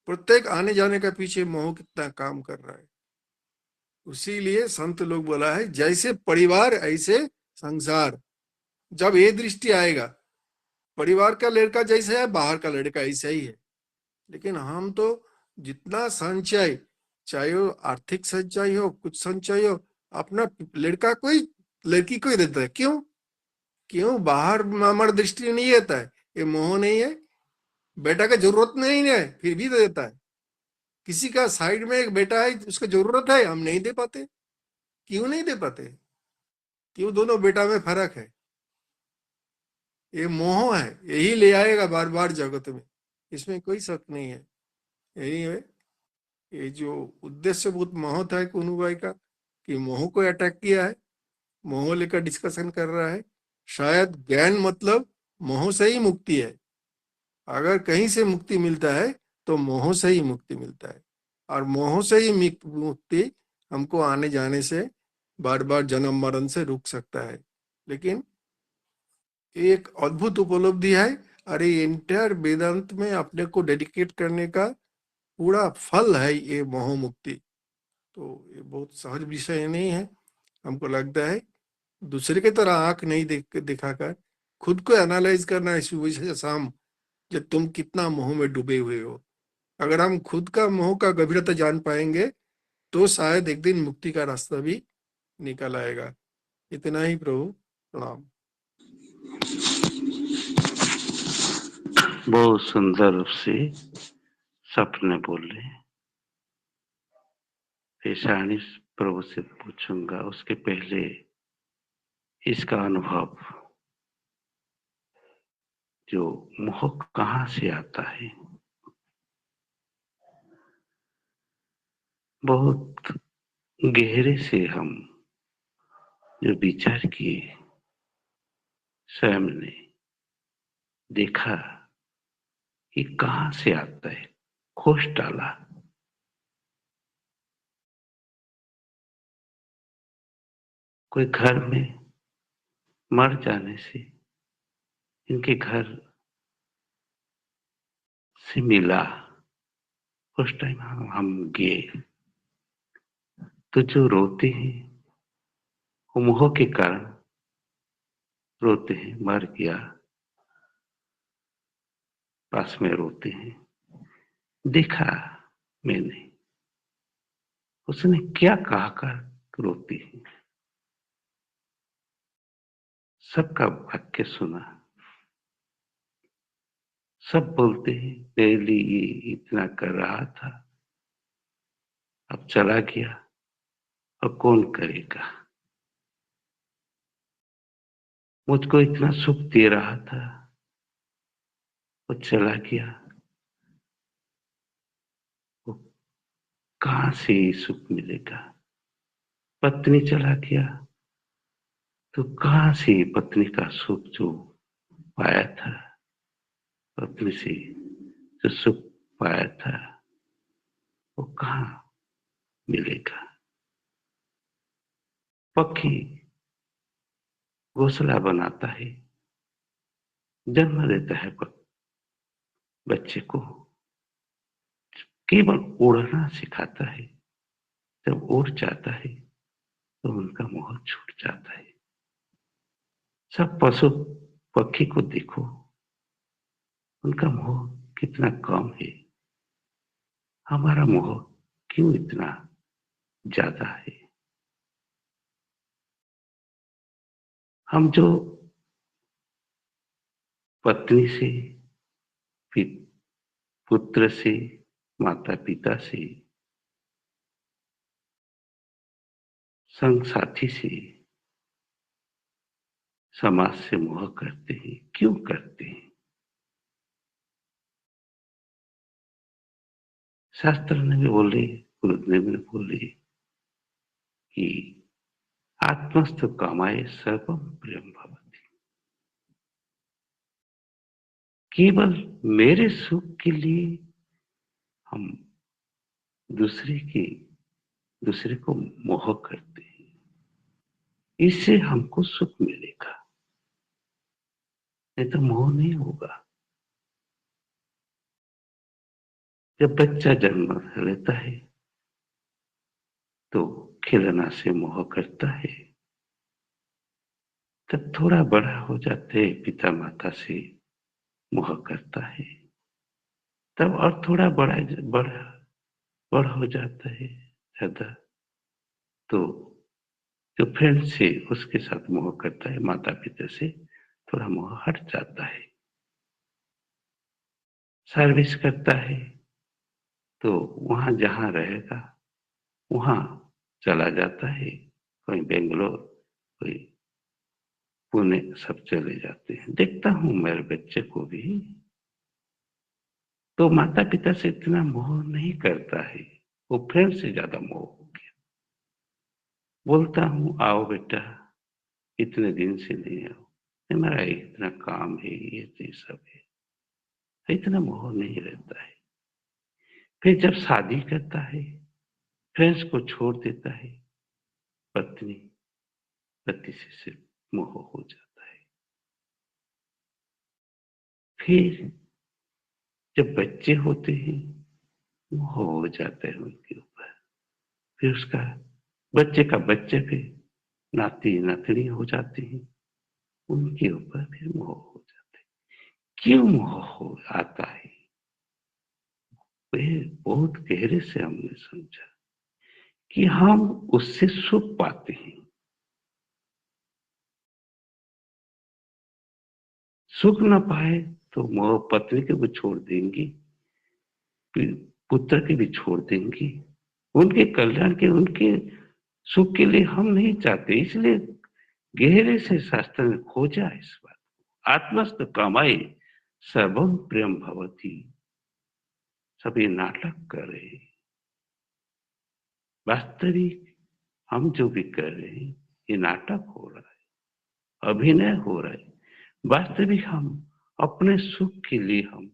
प्रत्येक आने जाने का पीछे मोह कितना काम कर रहा है। उसीलिए संत लोग बोला है जैसे परिवार ऐसे संसार। जब ये दृष्टि आएगा, परिवार का लड़का जैसे है बाहर का लड़का ऐसा ही है। लेकिन हम तो जितना संचय, चाहे वो आर्थिक संचय हो, कुछ संचय हो, अपना लड़का कोई लड़की को ही देता है। क्यों क्यों बाहर हमारा दृष्टि नहीं आता है, ये मोह नहीं है। बेटा का जरूरत नहीं है फिर भी दे देता है। किसी का साइड में एक बेटा है उसको जरूरत है, हम नहीं दे पाते। क्यों नहीं दे पाते, क्यों दोनों बेटा में फर्क है। ये मोह है, यही ले आएगा बार बार जगत में, इसमें कोई शक नहीं है। यही है ये जो उद्देश्य बहुत मोह था कुनू भाई का, कि मोह को अटैक किया है, मोह लेकर डिस्कशन कर रहा है। शायद ज्ञान मतलब मोह से ही मुक्ति है। अगर कहीं से मुक्ति मिलता है तो मोह से ही मुक्ति मिलता है। और मोह से ही मुक्ति हमको आने जाने से, बार बार जन्म मरण से रुक सकता है। लेकिन एक अद्भुत उपलब्धि है। अरे इंटायर वेदांत में अपने को डेडिकेट करने का पूरा फल है ये मोह मुक्ति। तो ये बहुत सहज विषय नहीं है। हमको लगता है दूसरे की तरह आंख नहीं दिखाकर खुद को एनालाइज करना इस विषय शाम, जब तुम कितना मोह में डूबे हुए हो। अगर हम खुद का मोह का गंभीरता जान पाएंगे तो शायद एक दिन मुक्ति का रास्ता भी निकल आएगा। इतना ही प्रभु, प्रणाम। बहुत सुंदर रूप से सपने बोले। पेशानी प्रभु से पूछूंगा, उसके पहले इसका अनुभव, जो मोह कहाँ से आता है। बहुत गहरे से हम जो विचार किए, स्वयं ने देखा कि कहाँ से आता है, खोज डाला। कोई घर में मर जाने से, इनके घर से मिला, उस टाइम हम गए, तो जो रोते हैं वो मोह के कारण रोते हैं। मर गया, पास में रोते हैं। देखा मैंने, उसने क्या कहा कर रोती है। सबका वाक्य सुना, सब बोलते हैं मेरे लिए ये इतना कर रहा था, अब चला गया, अब कौन करेगा। मुझको इतना सुख दे रहा था, वो चला गया, वो कहाँ से ये सुख मिलेगा। पत्नी चला गया, तो कहाँ से पत्नी का सुख जो पाया था, पत्नी से जो सुख पाया था, वो कहाँ मिलेगा। पक्षी घोंसला बनाता है, जन्म देता है बच्चे को, केवल उड़ना सिखाता है। जब उड़ जाता है तो उनका मोह छूट जाता है। सब पशु पक्षी को देखो, उनका मोह कितना कम है। हमारा मोह क्यों इतना ज्यादा है। हम जो पत्नी से, पुत्र से, माता पिता से, संग साथी से, समाज से मोह करते हैं, क्यों करते हैं। शास्त्र ने भी बोले, गुरुदेव ने बोले कि आत्मस्थ कामाय सर्वम प्रियम भवति। केवल मेरे सुख के लिए हम दूसरे को मोह करते हैं, इससे हमको सुख मिलेगा, नहीं तो मोह नहीं होगा। जब बच्चा जन्म लेता है तो खिलौना से मोह करता है, तब थोड़ा बड़ा हो जाते पिता माता से मोह करता है, तब और थोड़ा बड़ा हो जाता है ज्यादा, तो जो फ्रेंड से उसके साथ मोह करता है, माता पिता से थोड़ा मोह हट जाता है। सर्विस करता है तो वहां जहां रहेगा वहां चला जाता है, कोई बेंगलोर, कोई पुणे, सब चले जाते हैं। देखता हूं मेरे बच्चे को भी, तो माता पिता से इतना मोह नहीं करता है, वो फ्रेंड से ज्यादा मोह हो गया। बोलता हूं आओ बेटा, इतने दिन से नहीं आओ, हमारा इतना काम है, ये सब है, इतना मोह नहीं रहता है। फिर जब शादी करता है, फ्रेंड्स को छोड़ देता है, पत्नी पति से सिर्फ मोह हो जाता है। फिर जब बच्चे होते हैं, मोह हो जाता है उनके ऊपर। फिर उसका बच्चे का बच्चे पे नाती नातनी हो जाते हैं, उनके ऊपर फिर मोह हो जाता है। क्यों मोह हो आता है, वह बहुत गहरे से हमने समझा कि हम उससे सुख पाते हैं। सुख न पाए तो वो पत्नी के भी छोड़ देंगी, पुत्र के भी छोड़ देंगी। उनके कल्याण के, उनके सुख के लिए हम नहीं चाहते। इसलिए गहरे से शास्त्र में खोजा इस बात को। आत्मस्थ कामाए सर्वम प्रियम भवती। सभी नाटक कर रहे हैं। वास्तविक हम जो भी कर रहे हैं ये नाटक हो रहा है, अभिनय हो रहा है। वास्तविक हम अपने सुख के लिए हम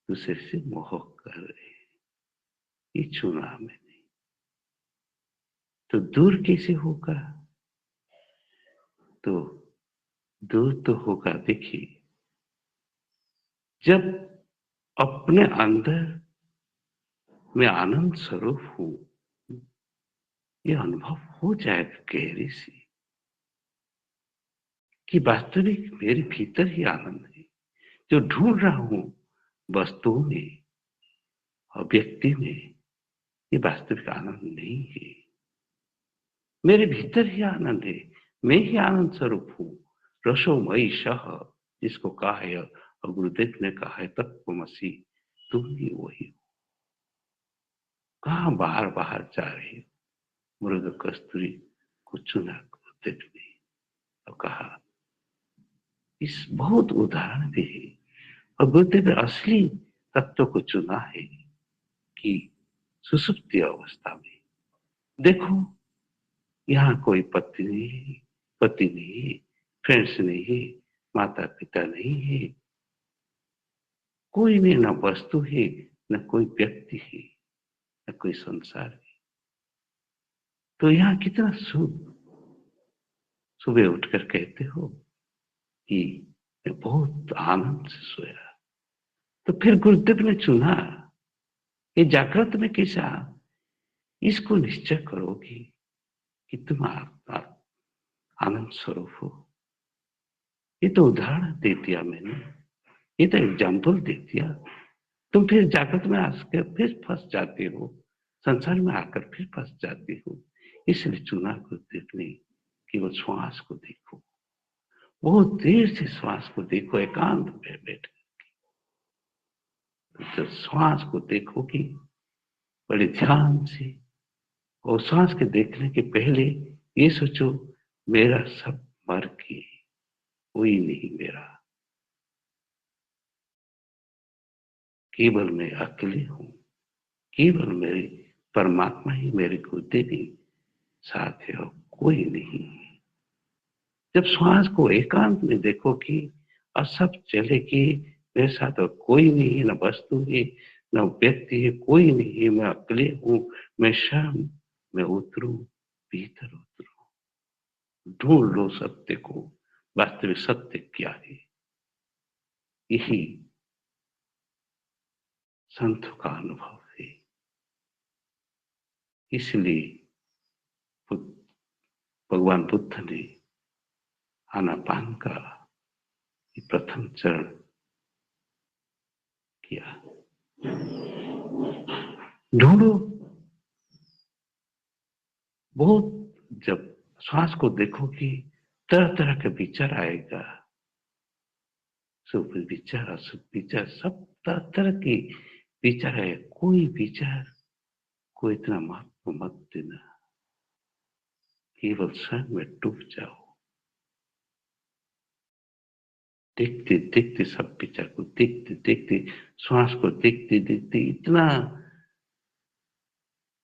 दूसरे से मोह कर रहे हैं। ये चुना मैंने, तो दूर कैसे होगा? तो दूर तो होगा, देखिए, जब अपने अंदर मैं आनंद स्वरूप हूं, ये अनुभव हो जाएगा गहरे से कि वास्तविक मेरे भीतर ही आनंद है। जो ढूंढ रहा हूं वस्तुओं में और व्यक्ति में, ये वास्तविक आनंद नहीं है। मेरे भीतर ही आनंद है। मैं ही आनंद स्वरूप हूं। रसोमयी सह, जिसको कहा है और गुरुदेव ने कहा है तत्वमसि, तुम ही वही हो। कहां बाहर बाहर जा रहे हो? मृग कस्तूरी को चुना गुरुदेव ने और कहा, इस बहुत उदाहरण भी है। और गुरुदेव ने असली तत्व को चुना है कि सुसुप्ति अवस्था में देखो, यहाँ कोई पति नहीं है, पति नहीं है, फ्रेंड्स नहीं है, माता पिता नहीं है, कोई नहीं, न वस्तु है, न कोई व्यक्ति है, न कोई संसार है। तो यहाँ कितना सुख। सुबह उठकर कहते हो कि मैं बहुत आनंद से सोया। तो फिर गुरुदेव ने चुना, ये जागृत में कैसा इसको निश्चय करोगी कि तुम आनंद स्वरूप हो। ये तो उदाहरण दे दिया मैंने, ये तो एग्जाम्पल दे दिया। तुम फिर जागृत में आकर फिर फंस जाते हो, संसार में आकर फिर फंस जाते हो। इसलिए चुना गुरुदेव ने कि वो श्वास को देखो, बहुत देर से श्वास को देखो, एकांत में बैठ जब श्वास को देखोगी बड़े ध्यान से, और श्वास के देखने के पहले ये सोचो, मेरा सब मर के, कोई नहीं मेरा, केवल मैं अकेले हूं, केवल मेरे परमात्मा ही मेरे गुरुदेव ही साथ है और कोई नहीं। जब श्वास को एकांत में देखोगी और सब चलेगी, मेरे साथ और कोई नहीं है, न वस्तु है, न व्यक्ति है, कोई नहीं है, मैं अकेले हूं, मैं स्वयं, मैं उतरूं, भीतर उतरूं, ढूंढ लो सत्य को। वास्तविक सत्य क्या है? यही संतों का अनुभव है। इसलिए भगवान बुद्ध ने आनापान का प्रथम चरण किया। ढूंढो, बहुत जब श्वास को देखोगी तरह तरह के विचार आएगा, शुभ विचार, अशुभ विचार, सब तरह तरह के विचार है। कोई विचार को इतना महत्व मत देना, केवल स्वयं में डूब जाओ। देखते देखते सब विचार को, देखते देखते श्वास को, देखते देखते इतना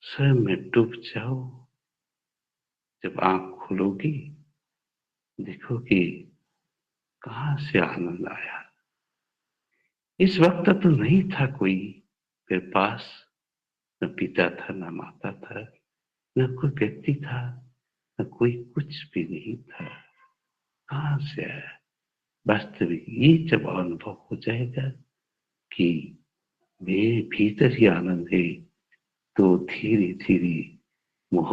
स्वयं में डूब जाओ। जब आंख खोलोगी देखोगी कहां से आनंद आया। इस वक्त तो नहीं था कोई मेरे पास, न पिता था, न माता था, न कोई व्यक्ति था, न कोई कुछ भी नहीं था। कहां से आया? वास्तविक ये जब अनुभव हो जाएगा कि मेरे भीतर ही आनंद है, तो धीरे धीरे मोह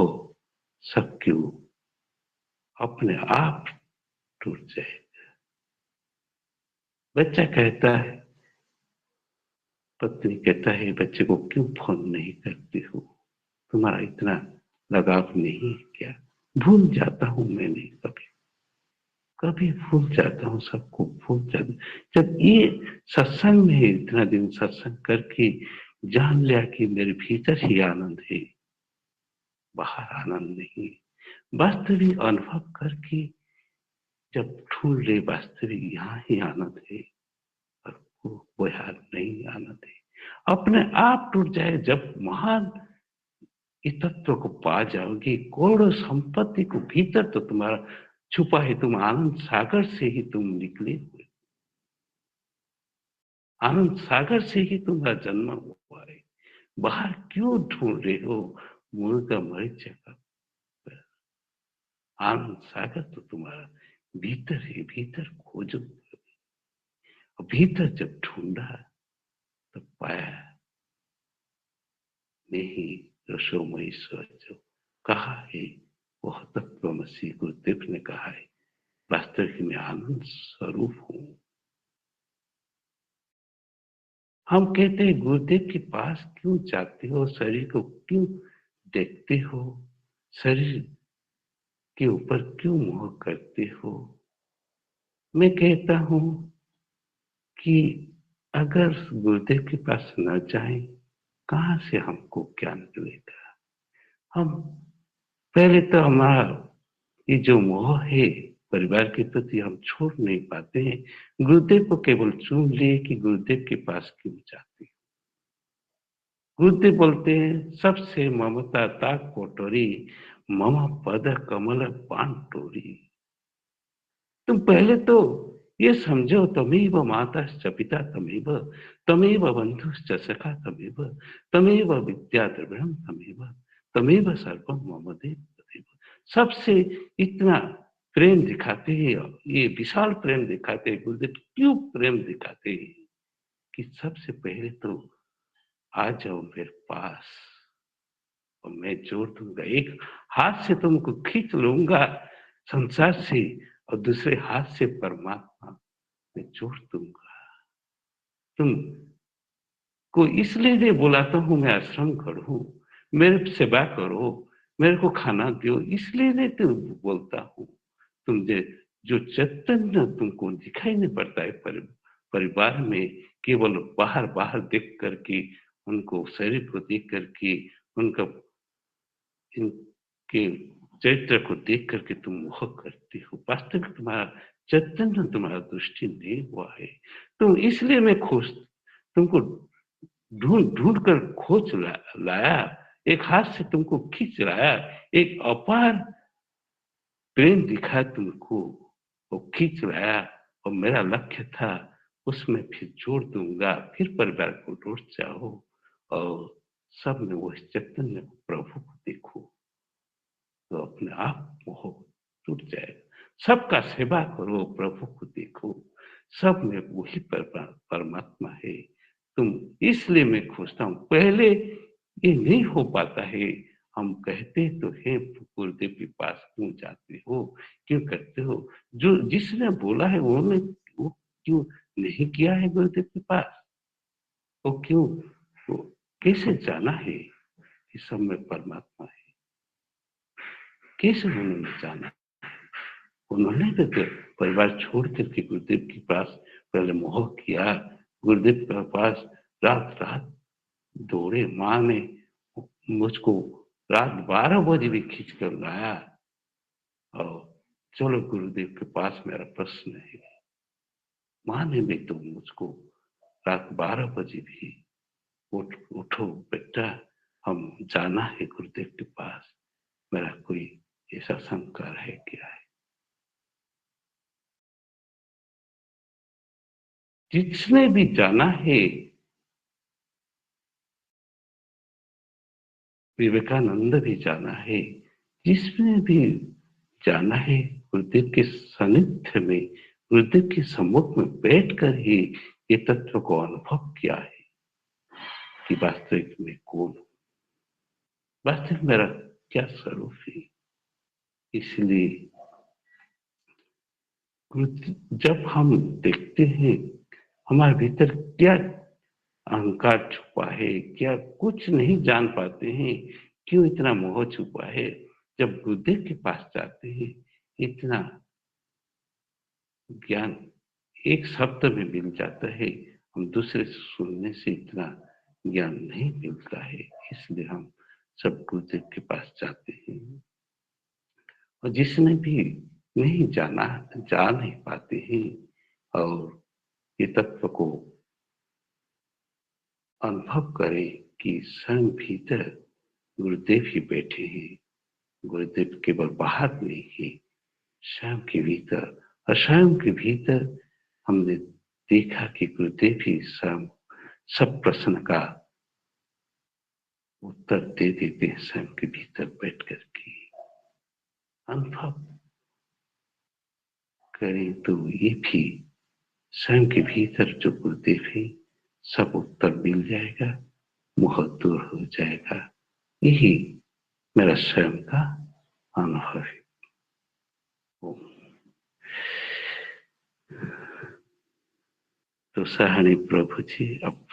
सब क्यों अपने आप टूट जाएगा। बच्चा कहता है, पत्नी कहता है बच्चे को, क्यों फोन नहीं करती हो? तुम्हारा इतना लगाव नहीं है क्या? भूल जाता हूं मैंने, कभी कभी भूल जाता हूँ, सबको भूल जाता हूँ। जब ये सत्संग में इतना दिन सत्संग करके जान लिया कि मेरे भीतर ही आनंद है, बाहर आनंद नहीं। वास्तविक अनुभव करके जब ढूंढ ले वास्तविक यहाँ ही आनंद है, और वो यहाँ नहीं आनंद है, अपने आप टूट जाए। जब महान इस तत्व को पा जाओगे, करोड़ों संपत्ति को भीतर तो तुम्हारा छुपा है, तुम आनंद सागर से ही तुम निकले हुए, आनंद सागर से ही तुम्हारा जन्म हुआ है। बाहर क्यों ढूंढ रहे हो मुर्गा मरीच का? आनंद सागर तो तुम्हारा भीतर है, भीतर खोजो। और भीतर जब ढूंढा तो पाया, नहीं रसोमयी स्वर जो कहा है वह तत्वमसी गुरुदेव ने कहा है, वास्तविक में आनंद स्वरूप हूं। हम कहते हैं गुरुदेव के पास क्यों जाते हो, शरीर को क्यों देखते हो, शरीर के ऊपर क्यों मोह करते हो? मैं कहता हूं कि अगर गुरुदेव के पास न जाए, कहां से हमको ज्ञान मिलेगा? हम पहले तो हमारा ये जो मोह है परिवार के प्रति हम छोड़ नहीं पाते हैं। गुरुदेव को केवल चुन लिए कि गुरुदेव के पास क्यों जाते। गुरुदेव बोलते हैं सबसे ममता ताक कोटोरी, मम पद कमल पान टोरी। तुम पहले तो ये समझो, तमेव माता च पिता तमेव, तमेव बंधुश्च सखा तमेव, तमेव विद्या द्रविणम तमेव, तमेव सर्वम मम देव तमेव। सबसे इतना प्रेम दिखाते हैं, ये विशाल प्रेम दिखाते हैं गुरुदेव। क्यों प्रेम दिखाते हैं? कि सबसे पहले तो आ जाओ मेरे पास और मैं जोड़ दूंगा। एक हाथ से तुमको खींच लूंगा संसार से, और दूसरे हाथ से परमात्मा में जोड़ दूंगा। तुम को इसलिए नहीं बुलाता हूं मैं आश्रम करूं, मेरे सेवा करो, मेरे को खाना दो, इसलिए नहीं तो बोलता हूं। तुम जो चैतन्य तुमको दिखाई नहीं पड़ता है परिवार में, केवल बाहर बाहर देख करके, उनको शरीर को देख करके, उनका इनके चरित्र को देख करके तुम मोह करते हो। वास्तविक तुम्हारा चैतन्य, तुम्हारा दृष्टि नहीं हुआ है। तुम इसलिए मैं खोज तुमको ढूंढ ढूंढ कर खोज लाया, एक हाथ से तुमको खींच लाया, एक अपार प्रेम दिखा तुमको और खींच लाया, और मेरा लक्ष्य था उसमें फिर जोड़ दूंगा, फिर परिवार को लौट जाओ और सब में वो चैतन्य प्रभु को देखो, तो अपने आप मोह टूट जाएगा। सबका सेवा करो, प्रभु को देखो, सब में वही परमात्मा है। तुम इसलिए मैं खोजता हूं। पहले ये नहीं हो पाता है। हम कहते तो है गुरुदेव के पास क्यों जाते हो, क्यों करते हो? जो जिसने बोला है वो क्यों नहीं किया है गुरुदेव के पास? वो क्यों, वो कैसे जाना है कि सब में परमात्मा है? कैसे उन्होंने जाना? उन्होंने तो परिवार छोड़ करके गुरुदेव के पास पहले मोह किया। गुरुदेव के पास रात रात दौड़े। माँ ने मुझको रात 12 बजे भी खींच कर लाया, और चलो गुरुदेव के पास मेरा प्रश्न है। माँ ने भी तो मुझको रात 12 बजे भी उठो बेटा, हम जाना है गुरुदेव के पास, मेरा कोई ऐसा संस्कार है क्या है? जिसने भी जाना है, विवेकानंद भी जाना है, जिसने भी जाना है, गुरुदेव के सानिध्य में, गुरुदेव के सम्मुख में बैठकर ही ये तत्व को अनुभव किया है कि वास्तविक में कौन हूं, वास्तविक मेरा क्या स्वरूप है। इसलिए जब हम देखते हैं हमारे भीतर क्या अहंकार छुपा है, क्या कुछ नहीं जान पाते हैं, क्यों इतना मोह छुपा है, जब गुरुदेव के पास जाते हैं इतना ज्ञान एक शब्द में मिल जाता है, हम दूसरे से सुनने से इतना ज्ञान नहीं मिलता है, इसलिए हम सब गुरुदेव के पास जाते हैं। और जिसने भी नहीं जाना, जा नहीं पाते हैं और ये तत्व को अनुभव करें कि स्वयं भीतर गुरुदेव ही बैठे हैं, गुरुदेव केवल बाहर नहीं है, स्वयं के भीतर। और स्वयं के भीतर हमने देखा कि गुरुदेव ही स्वयं सब प्रश्न का उत्तर दे देते हैं, स्वयं के भीतर बैठ करके। अनुभव करें तो ये भी स्वयं के भीतर जो गुरुदेव है, सब उत्तर मिल जाएगा, मोह दूर हो जाएगा। यही मेरा स्वयं का अनुभव है। तो सहानी प्रभु जी, अब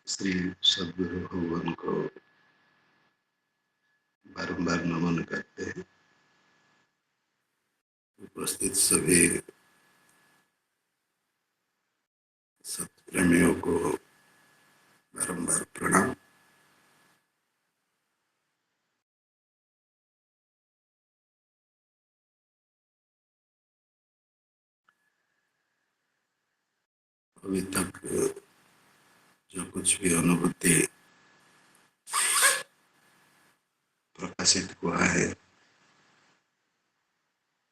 श्री सद्गुरु भगवान को बारंबार नमन करते हैं। उपस्थित सभी सत्प्रेमियों को बारंबार प्रणाम। अभी तक जो कुछ भी अनुभूति प्रकाशित हुआ है,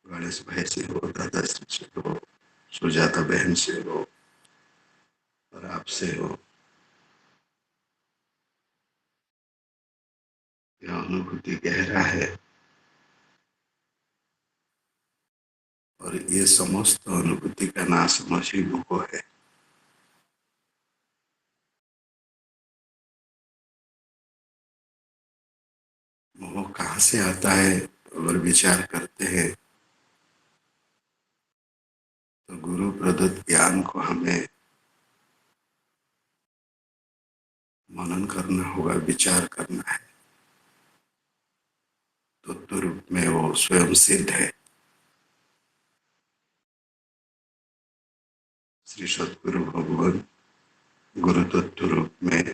गणेश भाई से हो, दादाश्री से हो, सुजाता बहन से हो और आपसे हो, यह अनुभूति गहरा है और ये समस्त अनुभूति का नासमझ ही मोह है। मोह कहाँ से आता है अगर विचार करते हैं तो गुरु प्रदत्त ज्ञान को हमें मनन करना होगा, विचार करना है। तत्व रूप में वो स्वयं सिद्ध है। श्री सद्गुरु भगवान गुरु तत्व रूप में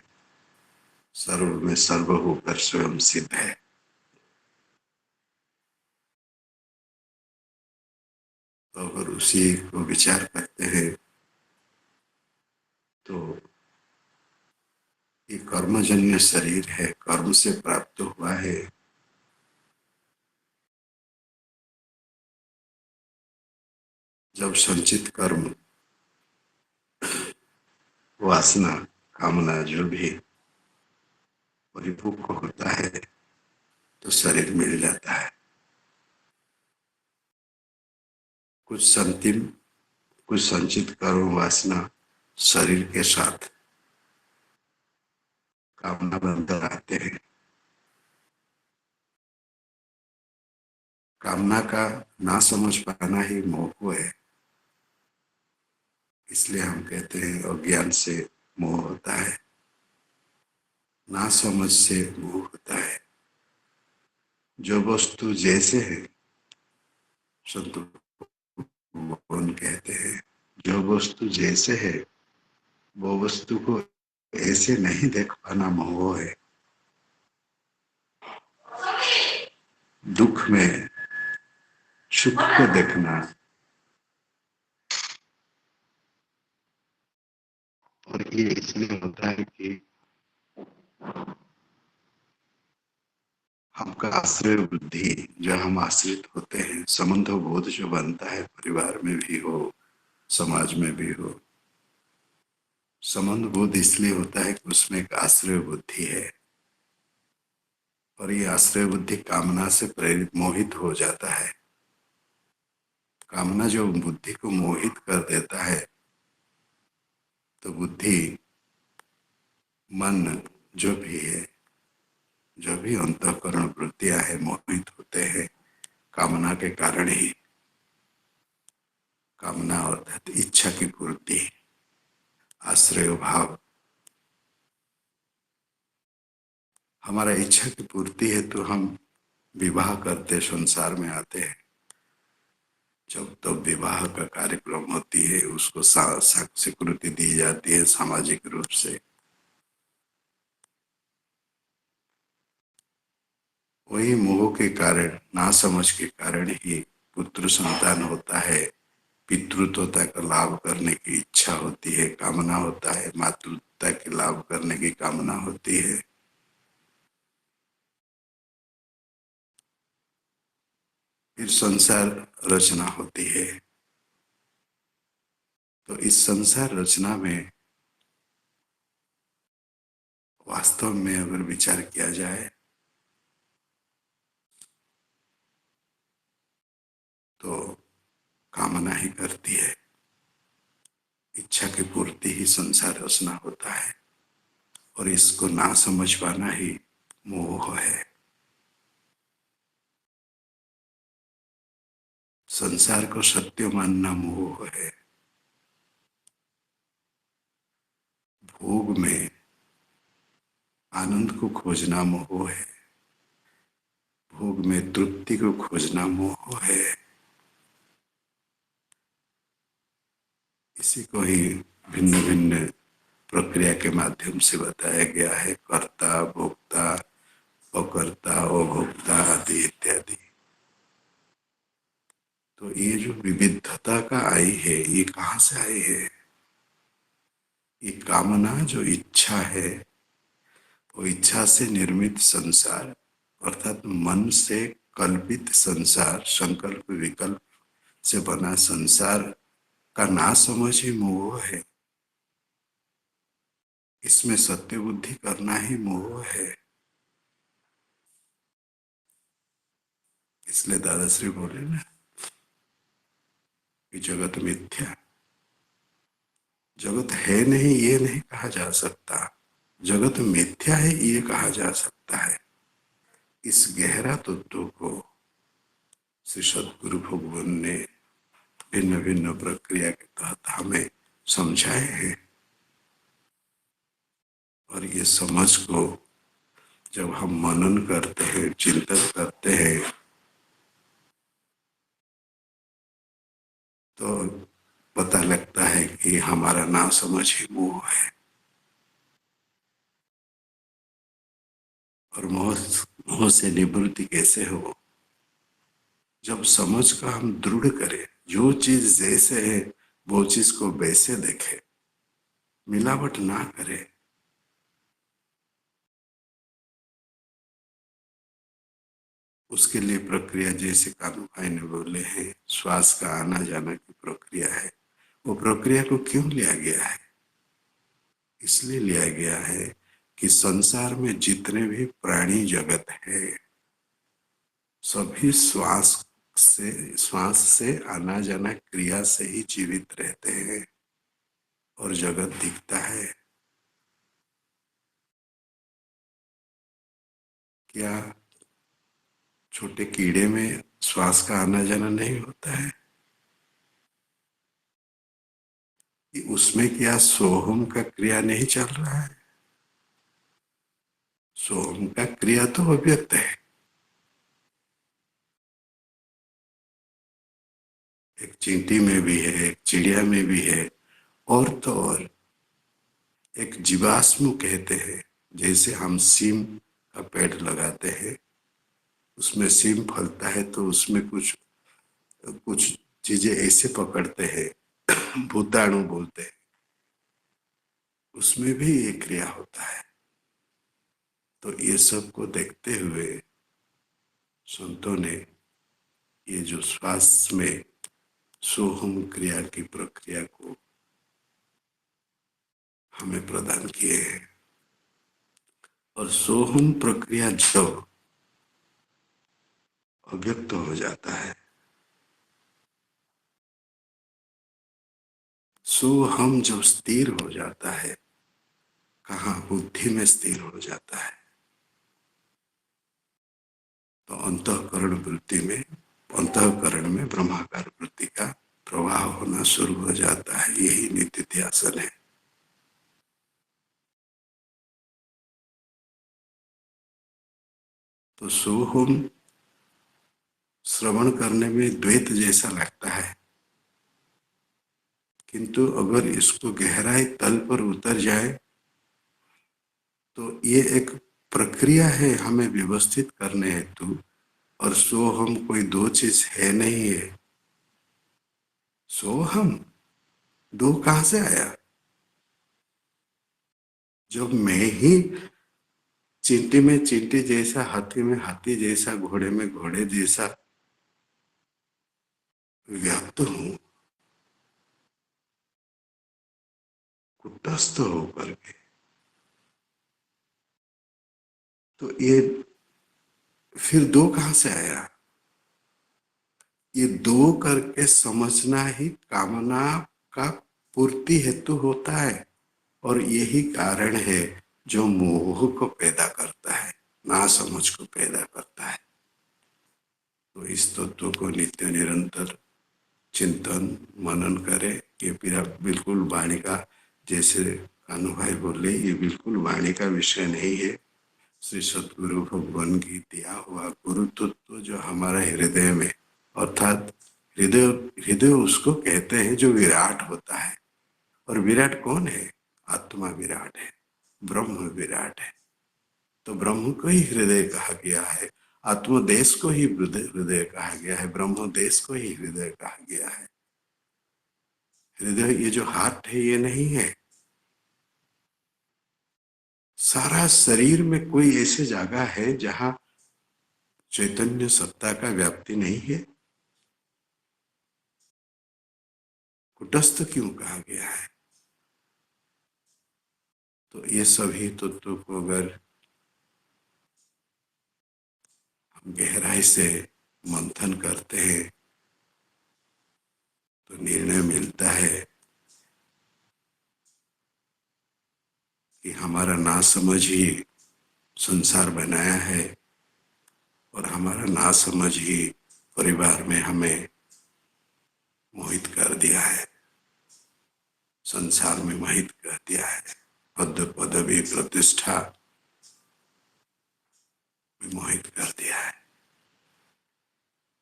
सर्व होकर स्वयं सिद्ध है। तो अगर उसी को विचार करते हैं तो ये कर्मजन्य शरीर है, कर्म से प्राप्त हुआ है। जब संचित कर्म, वासना, कामना जो भी परिपक्व होता है तो शरीर मिल जाता है। कुछ अंतिम, कुछ संचित कर्म वासना शरीर के साथ कामना बनकर आते हैं। कामना का ना समझ पाना ही मोह है। इसलिए हम कहते हैं अज्ञान से मोह होता है, ना समझ से मोह होता है। जो वस्तु जैसे है, संत भगवान कहते हैं, जो वस्तु जैसे है वो वस्तु को ऐसे नहीं देख पाना मोह है। दुख में सुख को देखना और ये इसलिए होता है कि हमका आश्रय बुद्धि, जो हम आश्रित होते हैं, संबंध बोध जो बनता है, परिवार में भी हो, समाज में भी हो, संबंध बोध इसलिए होता है कि उसमें एक आश्रय बुद्धि है और ये आश्रय बुद्धि कामना से प्रेरित मोहित हो जाता है। कामना जो बुद्धि को मोहित कर देता है तो बुद्धि, मन जो भी है, जो भी अंतःकरण वृत्तियां है, मोहित होते हैं कामना के कारण ही। कामना अर्थात इच्छा की पूर्ति, आश्रय भाव हमारा इच्छा की पूर्ति है तो हम विवाह करते, संसार में आते हैं। जब तब विवाह का कार्यक्रम होती है, उसको स्वीकृति दी जाती है सामाजिक रूप से। वही मोह के कारण, नासमझ के कारण ही पुत्र संतान होता है, पितृत्वता का लाभ करने की इच्छा होती है, कामना होता है, मातृत्वता के लाभ करने की कामना होती है। फिर संसार रचना होती है। तो इस संसार रचना में वास्तव में अगर विचार किया जाए तो कामना ही करती है, इच्छा की पूर्ति ही संसार रचना होता है, और इसको ना समझ पाना ही मोह है। संसार को सत्य मानना मोह है। भोग में आनंद को खोजना मोह है, भोग में तृप्ति को खोजना मोह है। इसी को ही भिन्न भिन्न प्रक्रिया के माध्यम से बताया गया है, कर्ता, भोक्ता, अकर्ता, अभोक्ता आदि इत्यादि। तो ये जो विविधता का आई है, ये कहाँ से आई है? ये कामना जो इच्छा है, वो इच्छा से निर्मित संसार अर्थात मन से कल्पित संसार, संकल्प विकल्प से बना संसार का ना समझ ही मोह है। इसमें सत्य बुद्धि करना ही मोह है। इसलिए दादाश्री बोले ना कि जगत मिथ्या। जगत है नहीं ये नहीं कहा जा सकता, जगत मिथ्या है ये कहा जा सकता है। इस गहरा तत्व को श्री सद्गुरु भगवान ने भिन्न भिन्न प्रक्रिया के तहत हमें समझाए हैं। और ये समझ को जब हम मनन करते हैं, चिंतन करते हैं, तो पता लगता है कि हमारा ना समझ ही मोह है। और मोह से निवृत्ति कैसे हो? जब समझ का हम दृढ़ करें, जो चीज जैसे है वो चीज को वैसे देखे, मिलावट ना करे। उसके लिए प्रक्रिया जैसे कानू भाई ने बोले हैं, श्वास का आना जाना की प्रक्रिया है। वो प्रक्रिया को क्यों लिया गया है? इसलिए लिया गया है कि संसार में जितने भी प्राणी जगत है, सभी श्वास से आना जाना क्रिया से ही जीवित रहते हैं और जगत दिखता है। क्या छोटे कीड़े में श्वास का आना जाना नहीं होता है? कि उसमें क्या सोहम का क्रिया नहीं चल रहा है? सोहम का क्रिया तो अव्यक्त है। एक चींटी में भी है, एक चिड़िया में भी है, और तो और एक जीवाश्म कहते हैं। जैसे हम सीम का पेड़ लगाते हैं, उसमें सीम फलता है तो उसमें कुछ कुछ चीजें ऐसे पकड़ते हैं, भूताणु बोलते हैं, उसमें भी ये क्रिया होता है। तो ये सब को देखते हुए संतों ने ये जो श्वास में सोहम क्रिया की प्रक्रिया को हमें प्रदान किए हैं। और सोहम प्रक्रिया जब अव्यक्त हो जाता है, सोहम जब स्थिर हो जाता है, कहाँ बुद्धि में स्थिर हो जाता है, तो अंतःकरण वृत्ति में, अंतःकरण में ब्रह्माकार वृत्ति का प्रवाह होना शुरू हो जाता है। यही नित्यासन है। तो सोहम श्रवण करने में द्वैत जैसा लगता है, किंतु अगर इसको गहराई तल पर उतर जाए तो ये एक प्रक्रिया है हमें व्यवस्थित करने हेतु। और सोहम कोई दो चीज है नहीं है। सोहम दो कहां से आया? जब मैं ही चींटी में चींटी जैसा, हाथी में हाथी जैसा, घोड़े में घोड़े जैसा व्याप्त हूं, कुटस्थ होकर के, तो ये फिर दो कहां से आया? ये दो करके समझना ही कामना का पूर्ति हेतु होता है, और यही कारण है जो मोह को पैदा करता है, ना समझ को पैदा करता है। तो इस तत्व को नित्य निरंतर चिंतन मनन करे। ये बिल्कुल वाणी का, जैसे कानू भाई बोले, ये बिल्कुल वाणी का विषय नहीं है। श्री सतगुरु भगवान की दिया हुआ गुरु तत्व जो हमारा हृदय में, अर्थात हृदय हृदय उसको कहते हैं जो विराट होता है। और विराट कौन है? आत्मा विराट है, ब्रह्म विराट है। तो ब्रह्म को ही हृदय कहा गया है, आत्मदेश को ही हृदय कहा गया है, ब्रह्म देश को ही हृदय कहा गया है। हृदय ये जो हार्ट है ये नहीं है। सारा शरीर में कोई ऐसी जगह है जहां चैतन्य सत्ता का व्याप्ति नहीं है? कुटस्थ क्यों कहा गया है? तो ये सभी तत्वों को अगर हम गहराई से मंथन करते हैं तो निर्णय मिलता है कि हमारा नासमझ ही संसार बनाया है, और हमारा नासमझ ही परिवार में हमें मोहित कर दिया है, संसार में मोहित कर दिया है, पद पदवी प्रतिष्ठा में मोहित कर दिया है।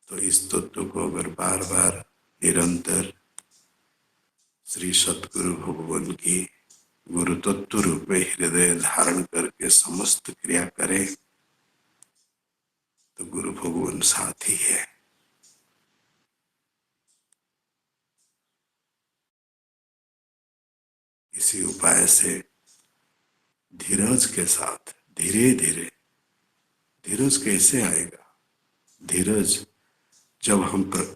तो इस तत्व को अगर बार बार निरंतर श्री सतगुरु भगवान की गुरु तत्व रूप में हृदय धारण करके समस्त क्रिया करें तो गुरु भगवान साथी है। इसी उपाय से धीरज के साथ धीरे धीरे, धीरज कैसे आएगा? धीरज जब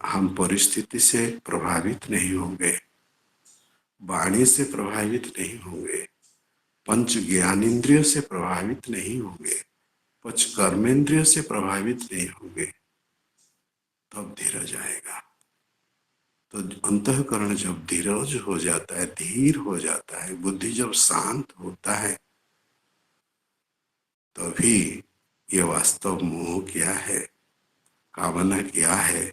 हम परिस्थिति से प्रभावित नहीं होंगे, वाणी से प्रभावित नहीं होंगे, पंच ज्ञानेन्द्रियों से प्रभावित नहीं होंगे, पंच कर्मेंद्रियों से प्रभावित नहीं होंगे, तब धीरज आएगा। तो अंतःकरण जब धीरज हो जाता है, धीर हो जाता है, बुद्धि जब शांत होता है, तभी ये वास्तव मोह क्या है, कामना क्या है,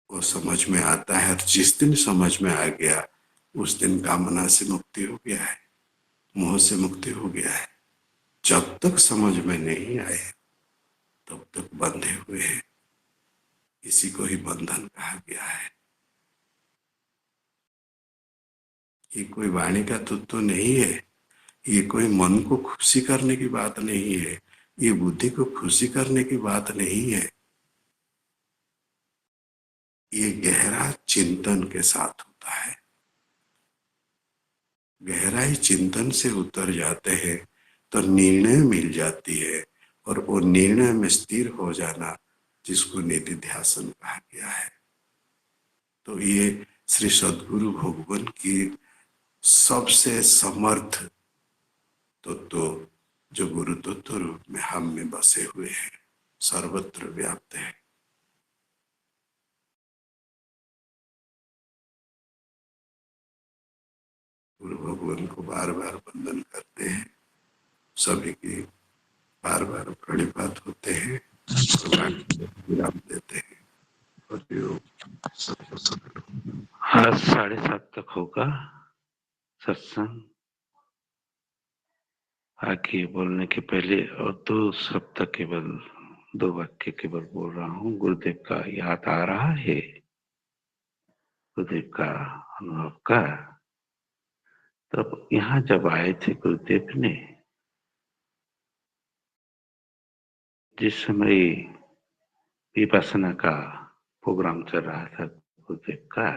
वो समझ में आता है। और जिस दिन समझ में आ गया उस दिन कामना से मुक्ति हो गया है, मोह से मुक्ति हो गया है। जब तक समझ में नहीं आए तब तक बंधे हुए हैं। इसी को ही बंधन कहा गया है। ये कोई वाणी का तत्व नहीं है, ये कोई मन को खुशी करने की बात नहीं है, ये बुद्धि को खुशी करने की बात नहीं है। ये गहरा चिंतन के साथ होता है। गहराई चिंतन से उतर जाते हैं तो निर्णय मिल जाती है, और वो निर्णय में स्थिर हो जाना जिसको निधिध्यासन कहा गया है। तो ये श्री सद्गुरु भगवान की सबसे समर्थ तत्व जो गुरु तत्व रूप में हम में बसे हुए हैं, सर्वत्र व्याप्त है। गुरु भगवान को बार बार वंदन करते हैं, सभी की बार बार प्रणिपात होते हैं, विराम देते हैं। आज 7:30 तक होगा सत्संग। आगे बोलने के पहले और 2 शब्द केवल 2 वाक्य केवल बोल रहा हूँ। गुरुदेव का याद आ रहा है, गुरुदेव का अनुभव का। तब यहाँ जब आए थे गुरुदेव ने, जिस समय विपස්සना का प्रोग्राम चल रहा था गुरुदेव का,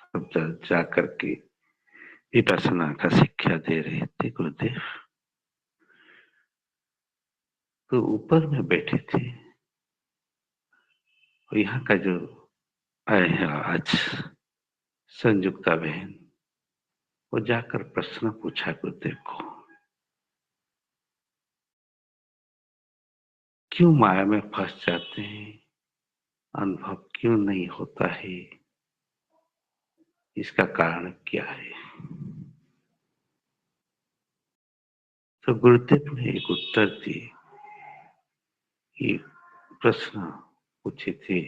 सब जा करके विपස්සना का शिक्षा दे रहे थे गुरुदेव। तो ऊपर में बैठे थे और यहाँ का जो आए हैं आज संयुक्ता बहन, वो जाकर प्रश्न पूछा गुरुदेव को, क्यों माया में फंस जाते हैं, अनुभव क्यों नहीं होता है, इसका कारण क्या है। तो गुरुदेव ने एक उत्तर दिए। ये प्रश्न पूछे थे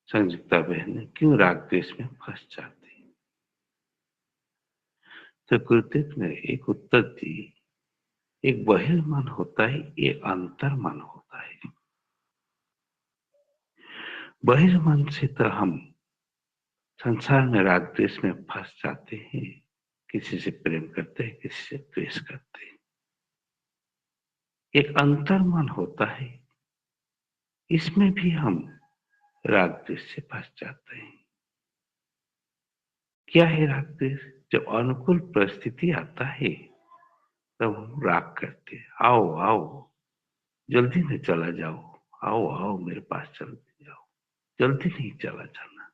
संयुक्ता बहन ने, क्यों राग द्वेष में फंस जाते हैं। तो गुरुदेव ने एक उत्तर दी, एक बहिर्मन होता है, एक अंतर मन होता है। बहिर्मन से तो हम संसार में राग द्वेष में फंस जाते हैं, किसी से प्रेम करते हैं, किसी से द्वेष करते हैं। एक अंतर मन होता है, इसमें भी हम राग द्वेष से फंस जाते हैं। क्या है राग द्वेष? जब अनुकूल परिस्थिति आता है तब हम राग करते हैं, आओ आओ जल्दी में चला जाओ, आओ आओ मेरे पास चल जाओ, जल्दी नहीं चला जाना।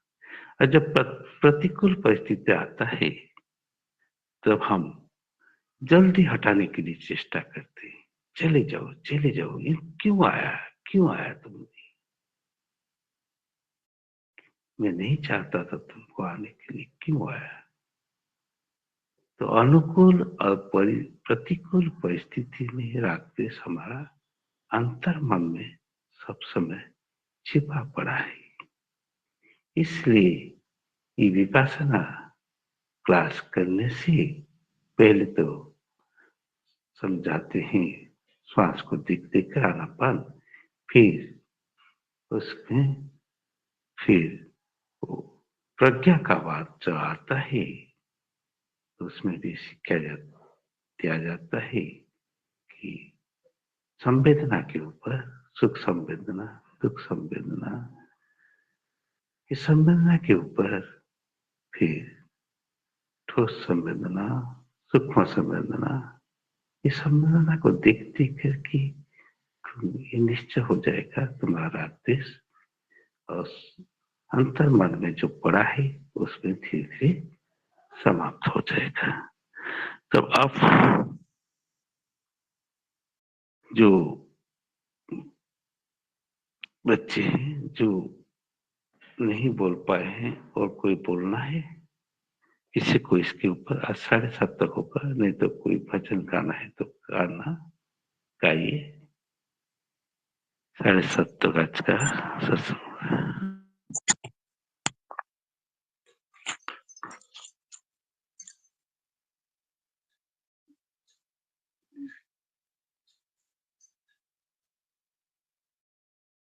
और जब प्रतिकूल परिस्थिति आता है तब हम जल्दी हटाने के लिए चेष्टा करते हैं, चले जाओ, ये क्यों आया तुमने, मैं नहीं चाहता था तुमको आने के लिए, क्यों आया। तो अनुकूल और प्रतिकूल परिस्थिति में राग द्वेष हमारा अंतर मन में सब समय छिपा पड़ा है। इसलिए ये विपश्यना क्लास करने से पहले तो समझाते हैं श्वास को देख देख कर आनापान, फिर उसमें फिर वो प्रज्ञा का बात जो आता है तो उसमें भी शिक्षा दिया जाता है कि संवेदना के ऊपर सुख संवेदना, दुख संवेदना, इस संवेदना के ऊपर फिर ठोस संवेदना, सूक्ष्म संवेदना, इस संवेदना को देख देख करके ये निश्चय हो जाएगा तुम्हारा द्वेष और अंतर मन में जो पड़ा है उसमें धीरे धीरे समाप्त हो जाएगा। तब आप जो बच्चे हैं जो नहीं बोल पाए हैं और कोई बोलना है, किसी को इसके ऊपर आज 7:30 तक होगा, नहीं तो कोई भजन गाना है तो गाना गाइए। 7:30 तक आज का सत्संग।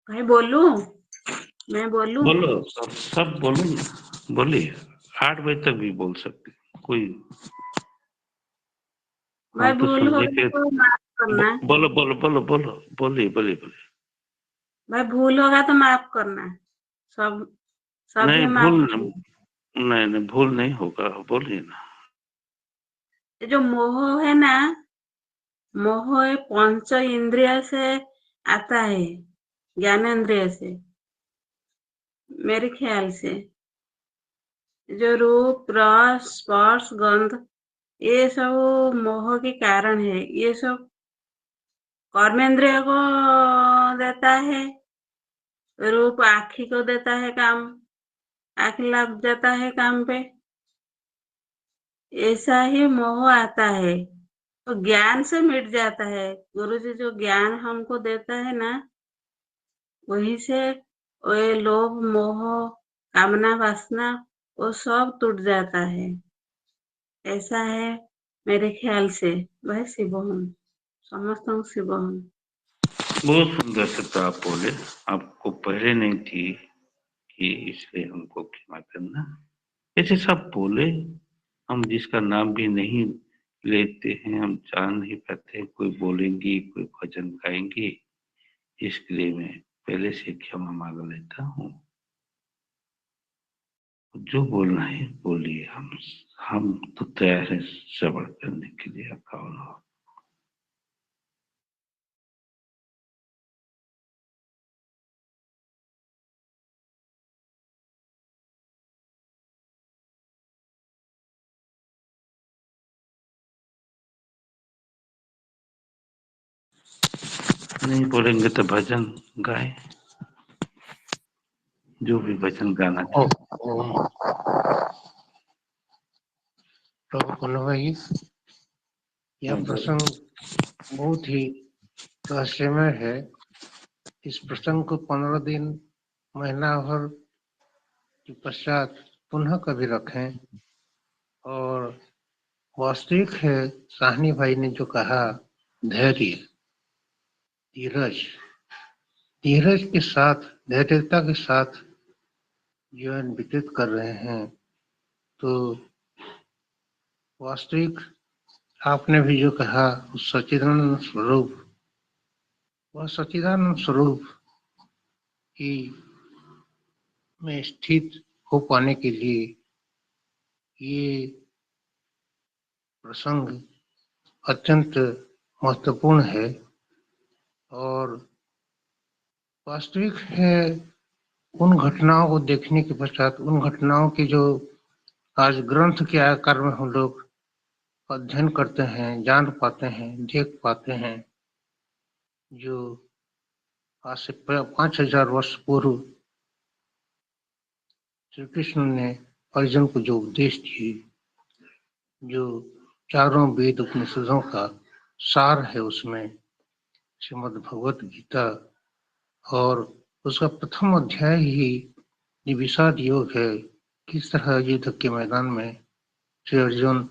भाई बोलू, मैं बोलू? बोलो, सब बोलो ना, बोलिए। 8 बजे तक भी बोल सकते, कोई भाई हम तो भूल हो समझे गया कि तो माफ करना। बोलिए। भाई भूल होगा तो माफ करना। सब नहीं सभी माफ भूल, करना। नहीं भूल नहीं होगा, बोलिए ना। ये जो मोह है ना, मोह पंच इंद्रिय से आता है, ज्ञानेंद्रिय से, मेरे ख्याल से। जो रूप रस स्पर्श गंध, ये सब मोह के कारण है। ये सब कर्मेंद्रिय को देता है। रूप आँखी को देता है काम, आँख लग जाता है काम पे, ऐसा ही मोह आता है। तो ज्ञान से मिट जाता है। गुरु जी जो ज्ञान हमको देता है ना, वही से वो लोभ मोह कामना वासना वो सब टूट जाता है। ऐसा है मेरे ख्याल से वह शिवोहम समस्त शिवोहम। बहुत सुंदर शब्द आप बोले, आपको पहले नहीं थी कि इसलिए हमको क्षमा करना। ऐसे सब बोले, हम जिसका नाम भी नहीं लेते हैं, हम जान नहीं पाते कोई बोलेंगी कोई भजन गाएंगी, इसके लिए मैं पहले से क्षमा मांग लेता हूँ। जो बोलना है बोलिए, हम तो तैयार हैं सबर करने के लिए। आपका अनुभव। नहीं बोलेंगे तो भजन गाए, जो भी भजन गाना ओ, चाहे। ओ, तो पुनः भाई, यह प्रसंग बहुत ही रहस्यमय है। इस प्रसंग को 15 दिन, महीना भर के पश्चात पुनः कभी रखें। और वास्तविक है, साहनी भाई ने जो कहा, धैर्य, धीरज, धीरज के साथ, धैर्यता के साथ जीवन व्यतीत कर रहे हैं। तो वास्तविक आपने भी जो कहा, उस सच्चिदानंद स्वरूप, वह सच्चिदानंद स्वरूप की में स्थित हो पाने के लिए ये प्रसंग अत्यंत महत्वपूर्ण है। और वास्तविक है, उन घटनाओं को देखने के पश्चात, उन घटनाओं की जो आज ग्रंथ के आकार में हम लोग अध्ययन करते हैं, जान पाते हैं, देख पाते हैं, जो आज से 5000 वर्ष पूर्व श्री कृष्ण ने अर्जुन को जो उपदेश दिए, जो चारों वेद उपनिषदों का सार है, उसमें श्रीमद् भगवत गीता, और उसका प्रथम अध्याय ही विषाद योग है। किस तरह युद्ध के मैदान में श्री अर्जुन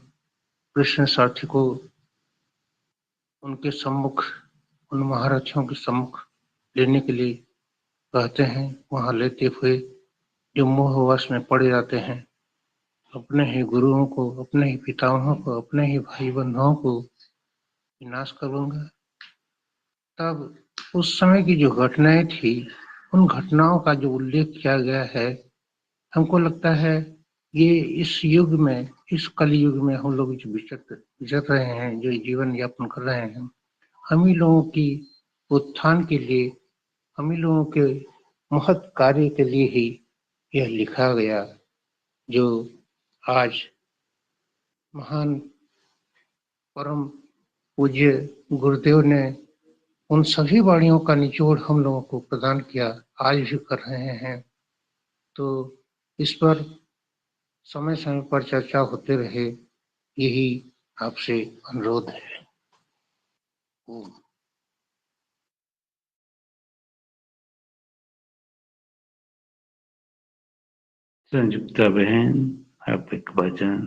कृष्ण सारथी को उनके सम्मुख, उन महारथियों के सम्मुख लेने के लिए कहते हैं, वहां लेते हुए जो मोहवश में पड़े जाते हैं, अपने ही गुरुओं को, अपने ही पितामहों को, अपने ही भाई बंधुओं को विनाश करूंगा। तब उस समय की जो घटनाएं थी, उन घटनाओं का जो उल्लेख किया गया है, हमको लगता है ये इस युग में, इस कलयुग में हम लोग जो विचर रहे हैं, जो जीवन यापन कर रहे हैं, हम ही लोगों की उत्थान के लिए, हम ही लोगों के महत् कार्य के लिए ही यह लिखा गया, जो आज महान परम पूज्य गुरुदेव ने उन सभी वाणियों का निचोड़ हम लोगों को प्रदान किया, आज भी कर रहे हैं। तो इस पर समय समय पर चर्चा होते रहे, यही आपसे अनुरोध है। संयुक्ता बहन, आप एक भजन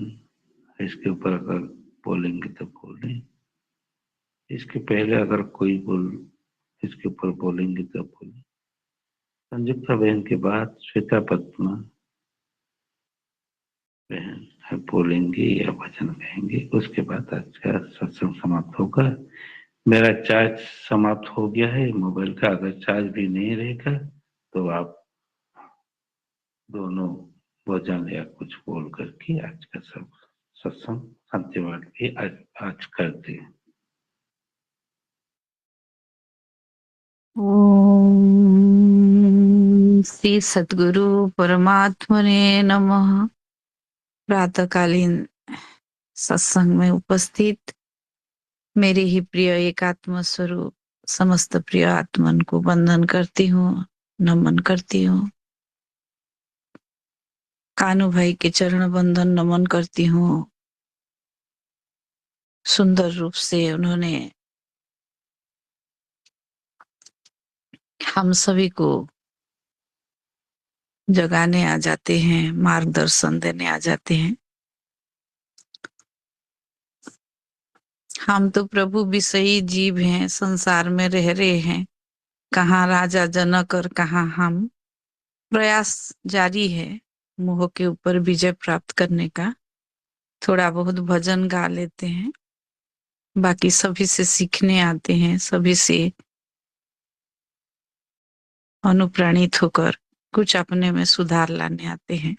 इसके ऊपर अगर बोलेंगे तो बोलें, इसके पहले अगर कोई इसके ऊपर बोलेंगे तो बोलें। संयुक्ता बहन के बाद श्वेता पद्मा बहन बोलेंगे या भजन गाएंगे, उसके बाद आज का सत्संग समाप्त होगा। मेरा चार्ज समाप्त हो गया है मोबाइल का, अगर चार्ज भी नहीं रहेगा तो आप दोनों भजन या कुछ बोल करके आज का सब सत्संग शांतिवाद भी आज करते हैं। ओम श्री सद्गुरु परमात्मने नमः। प्रातःकालीन सत्संग में उपस्थित मेरे ही प्रिय एकात्म स्वरूप समस्त प्रिय आत्मन को वंदन करती हूँ, नमन करती हूँ। कानू भाई के चरण बंदन नमन करती हूँ। सुंदर रूप से उन्होंने हम सभी को जगाने आ जाते हैं, मार्गदर्शन देने आ जाते हैं। हम तो प्रभु विषयी जीव हैं, संसार में रह रहे हैं, कहाँ राजा जनक और कहाँ हम। प्रयास जारी है मोह के ऊपर विजय प्राप्त करने का। थोड़ा बहुत भजन गा लेते हैं, बाकी सभी से सीखने आते हैं, सभी से अनुप्राणित होकर कुछ अपने में सुधार लाने आते हैं।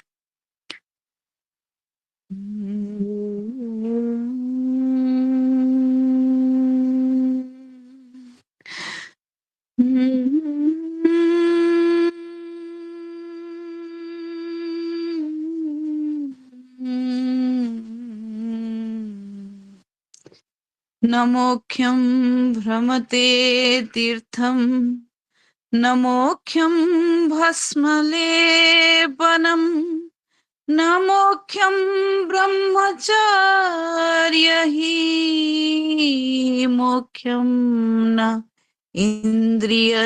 न मोक्षं भ्रमते तीर्थं न मोक्षं भस्मलेपनम् न मोक्षं ब्रह्मचर्य हि मोक्षं न इन्द्रियनिग्रहम्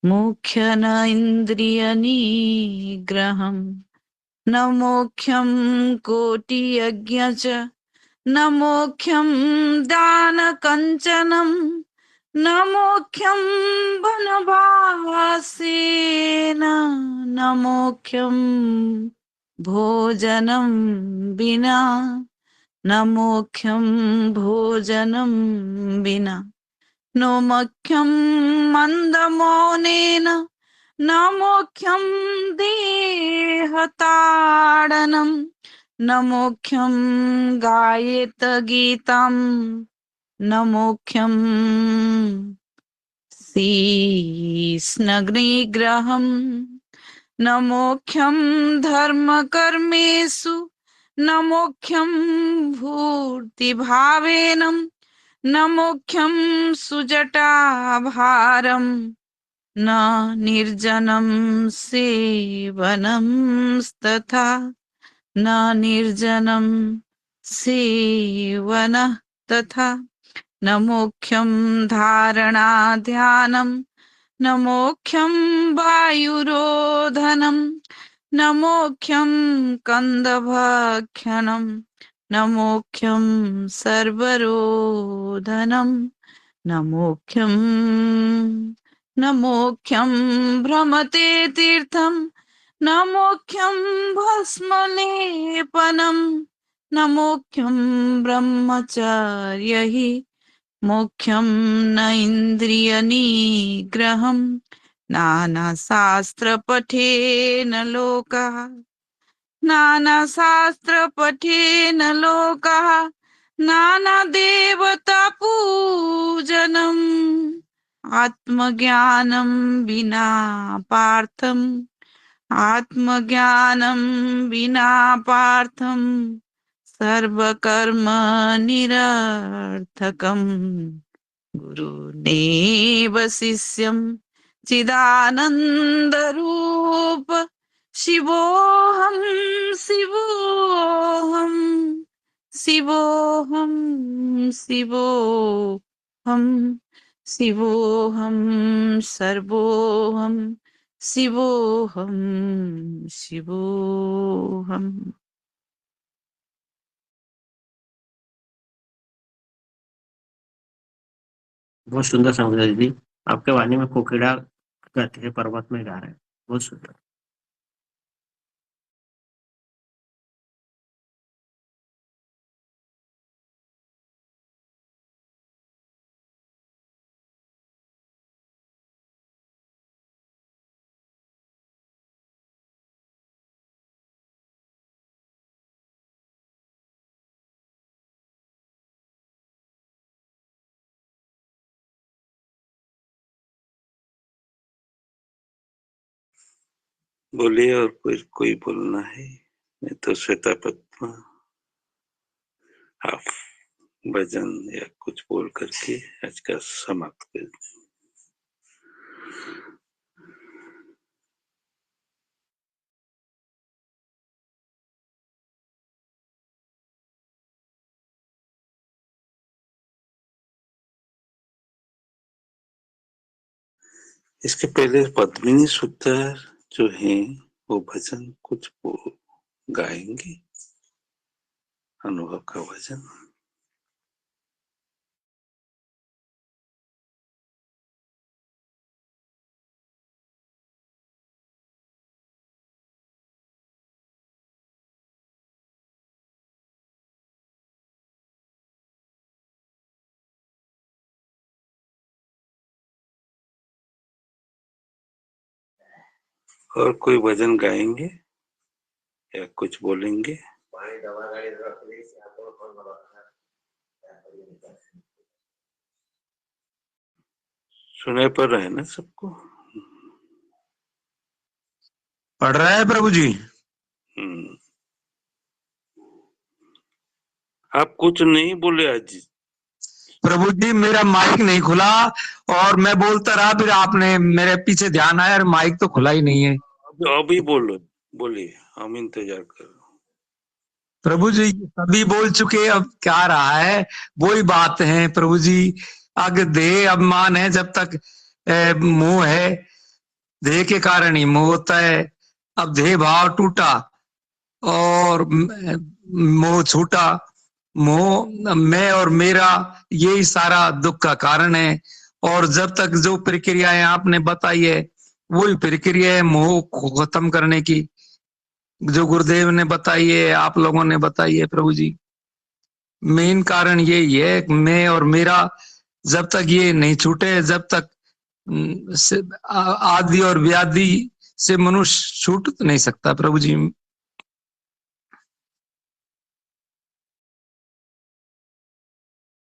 मोक्ष न इन्द्रियनिग्रहम् न मोक्षं कोटियज्ञ च न मोक्षं दानकञ्चनम् न मोक्षं वनवासेन न मोक्षं भोजनं विना न मोक्षं भोजनं विना नो मोक्षं मन्दमौनेन न मोक्षं देहताडनम् न मोक्षं गायेत गीतम् न मोक्षं शीस्नग्निग्रहम् न मोक्षं धर्मकर्मेषु न मोक्षं भूतिभावेन न मोक्षं सुजटाभारम् न निर्जनं सेवनंस्तथा न निर्जनं सेवनः तथा न मोक्षं धारणा ध्यानं न मोक्षं वायुरोधनं न मोक्षं कन्दभक्षणं न मोक्षं सर्वरोधनं न मोक्षं न मोक्षं भ्रमते तीर्थं न मोक्षं भस्मलेपनं न मोक्षं ब्रह्मचर्य हि मोक्षं न इन्द्रियनिग्रहम् नानाशास्त्रपठेन लोकः नानाशास्त्रपठेन लोकः नानादेवतापूजनम् आत्मज्ञानं विना पार्थम् आत्मज्ञानं विना पार्थम् सर्वकर्म निरर्थकम् गुरुनेव शिष्यं चिदानन्दरूप शिवोऽहं शिवोऽहं शिवोऽहं शिवोऽहं शिवोऽहं सर्वोऽहं शिवोऽहं शिवोऽहम्। बहुत सुंदर समझा दीदी। आपके वाणी में कोकिला कहते हैं, परमात्मा गा रहे हैं, बहुत सुंदर। बोलिए, और कोई बोलना है? नहीं तो श्वेता पद्मा आप भजन या कुछ बोल करके आज का समाप्त कर दें। इसके पहले पद्मिनी सुतार जो है वो भजन कुछ गाएंगे। अनुभव का भजन। और कोई भजन गाएंगे या कुछ बोलेंगे? सुनाई पड़ रहा है ना सबको? पढ़ रहा है प्रभु जी। आप कुछ नहीं बोले आज। प्रभु जी मेरा माइक नहीं खुला और मैं बोलता रहा, फिर आपने मेरे पीछे ध्यान आया और माइक तो खुला ही नहीं है। अभी बोलो, बोलिए, हम इंतजार कर रहे हैं। प्रभु जी सभी बोल चुके, अब क्या रहा है, वही बात है प्रभु जी। अग देह अभिमान है, जब तक मोह है, देह के कारण ही मोह होता है। अब देह भाव टूटा और मोह छूटा, मोह मैं और मेरा, यही सारा दुख का कारण है। और जब तक जो प्रक्रियाएं आपने बताई है, वही प्रक्रिया है मोह को खत्म करने की, जो गुरुदेव ने बताई है, आप लोगों ने बताई है प्रभु जी। मेन कारण यही है, मैं और मेरा जब तक ये नहीं छूटे, जब तक आदि और व्याधि से मनुष्य छूट नहीं सकता प्रभु जी।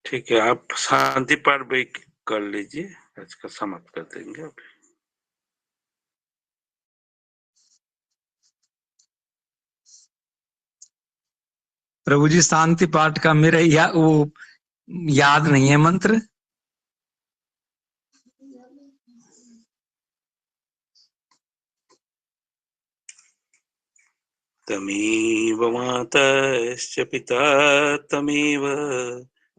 ठीक है, आप शांति पाठ भी कर लीजिए, आज का समाप्त कर देंगे अभी। प्रभु जी शांति पाठ का मेरा वो याद नहीं है मंत्र। तमेव मातश्च पिता तमेव,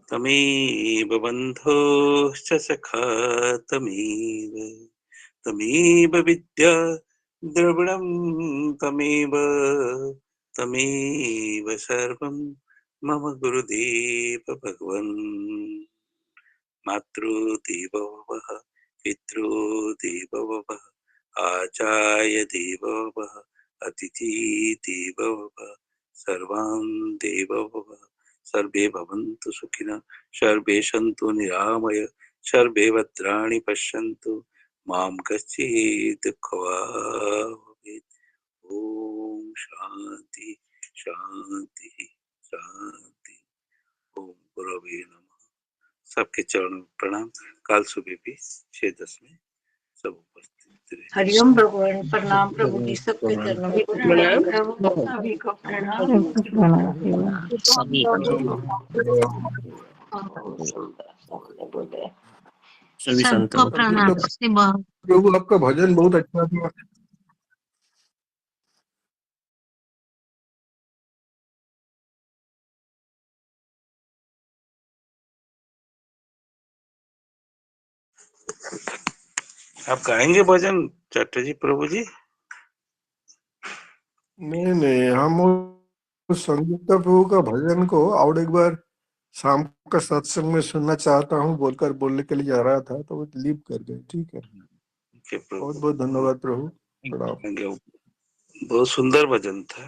तमेव बन्धोश्च सखा तमेव, तमेव विद्या द्रविणं तमेव, तमेव सर्वं मम गुरुदेव भगवन्। मातृदेवो भव, पितृदेवो भव, आचार्य देवो भव, अतिथि देवो भव, सर्वान् देवो भव। सर्वे भवन्तु सुखिनः, सर्वे सन्तु निरामय, सर्वे भद्राणि पश्यन्तु, मां कश्चित् दुःखभाग् भवेत्। ओम शांति शांति शांति। ओम गुरवे नमः। सबके चरण में प्रणाम। काल सुबह भी 6:10 में सब उपस्थित रहे। हरिओम भगवान, प्रणाम प्रभु जी, सबके चरणों में प्रणाम प्रभु, सभी को प्रणाम। सभी सबको संतों प्रणाम। प्रभु आपका भजन बहुत अच्छा था। आप गाएंगे भजन चटर्जी प्रभु जी? नहीं, हम संगीता प्रभु का भजन को और एक बार शाम का सत्संग में सुनना चाहता हूँ बोलकर बोलने के लिए जा रहा था, तो वो लीव कर गए। ठीक है, बहुत बहुत धन्यवाद प्रभु, प्रणाम। बहुत सुंदर भजन था।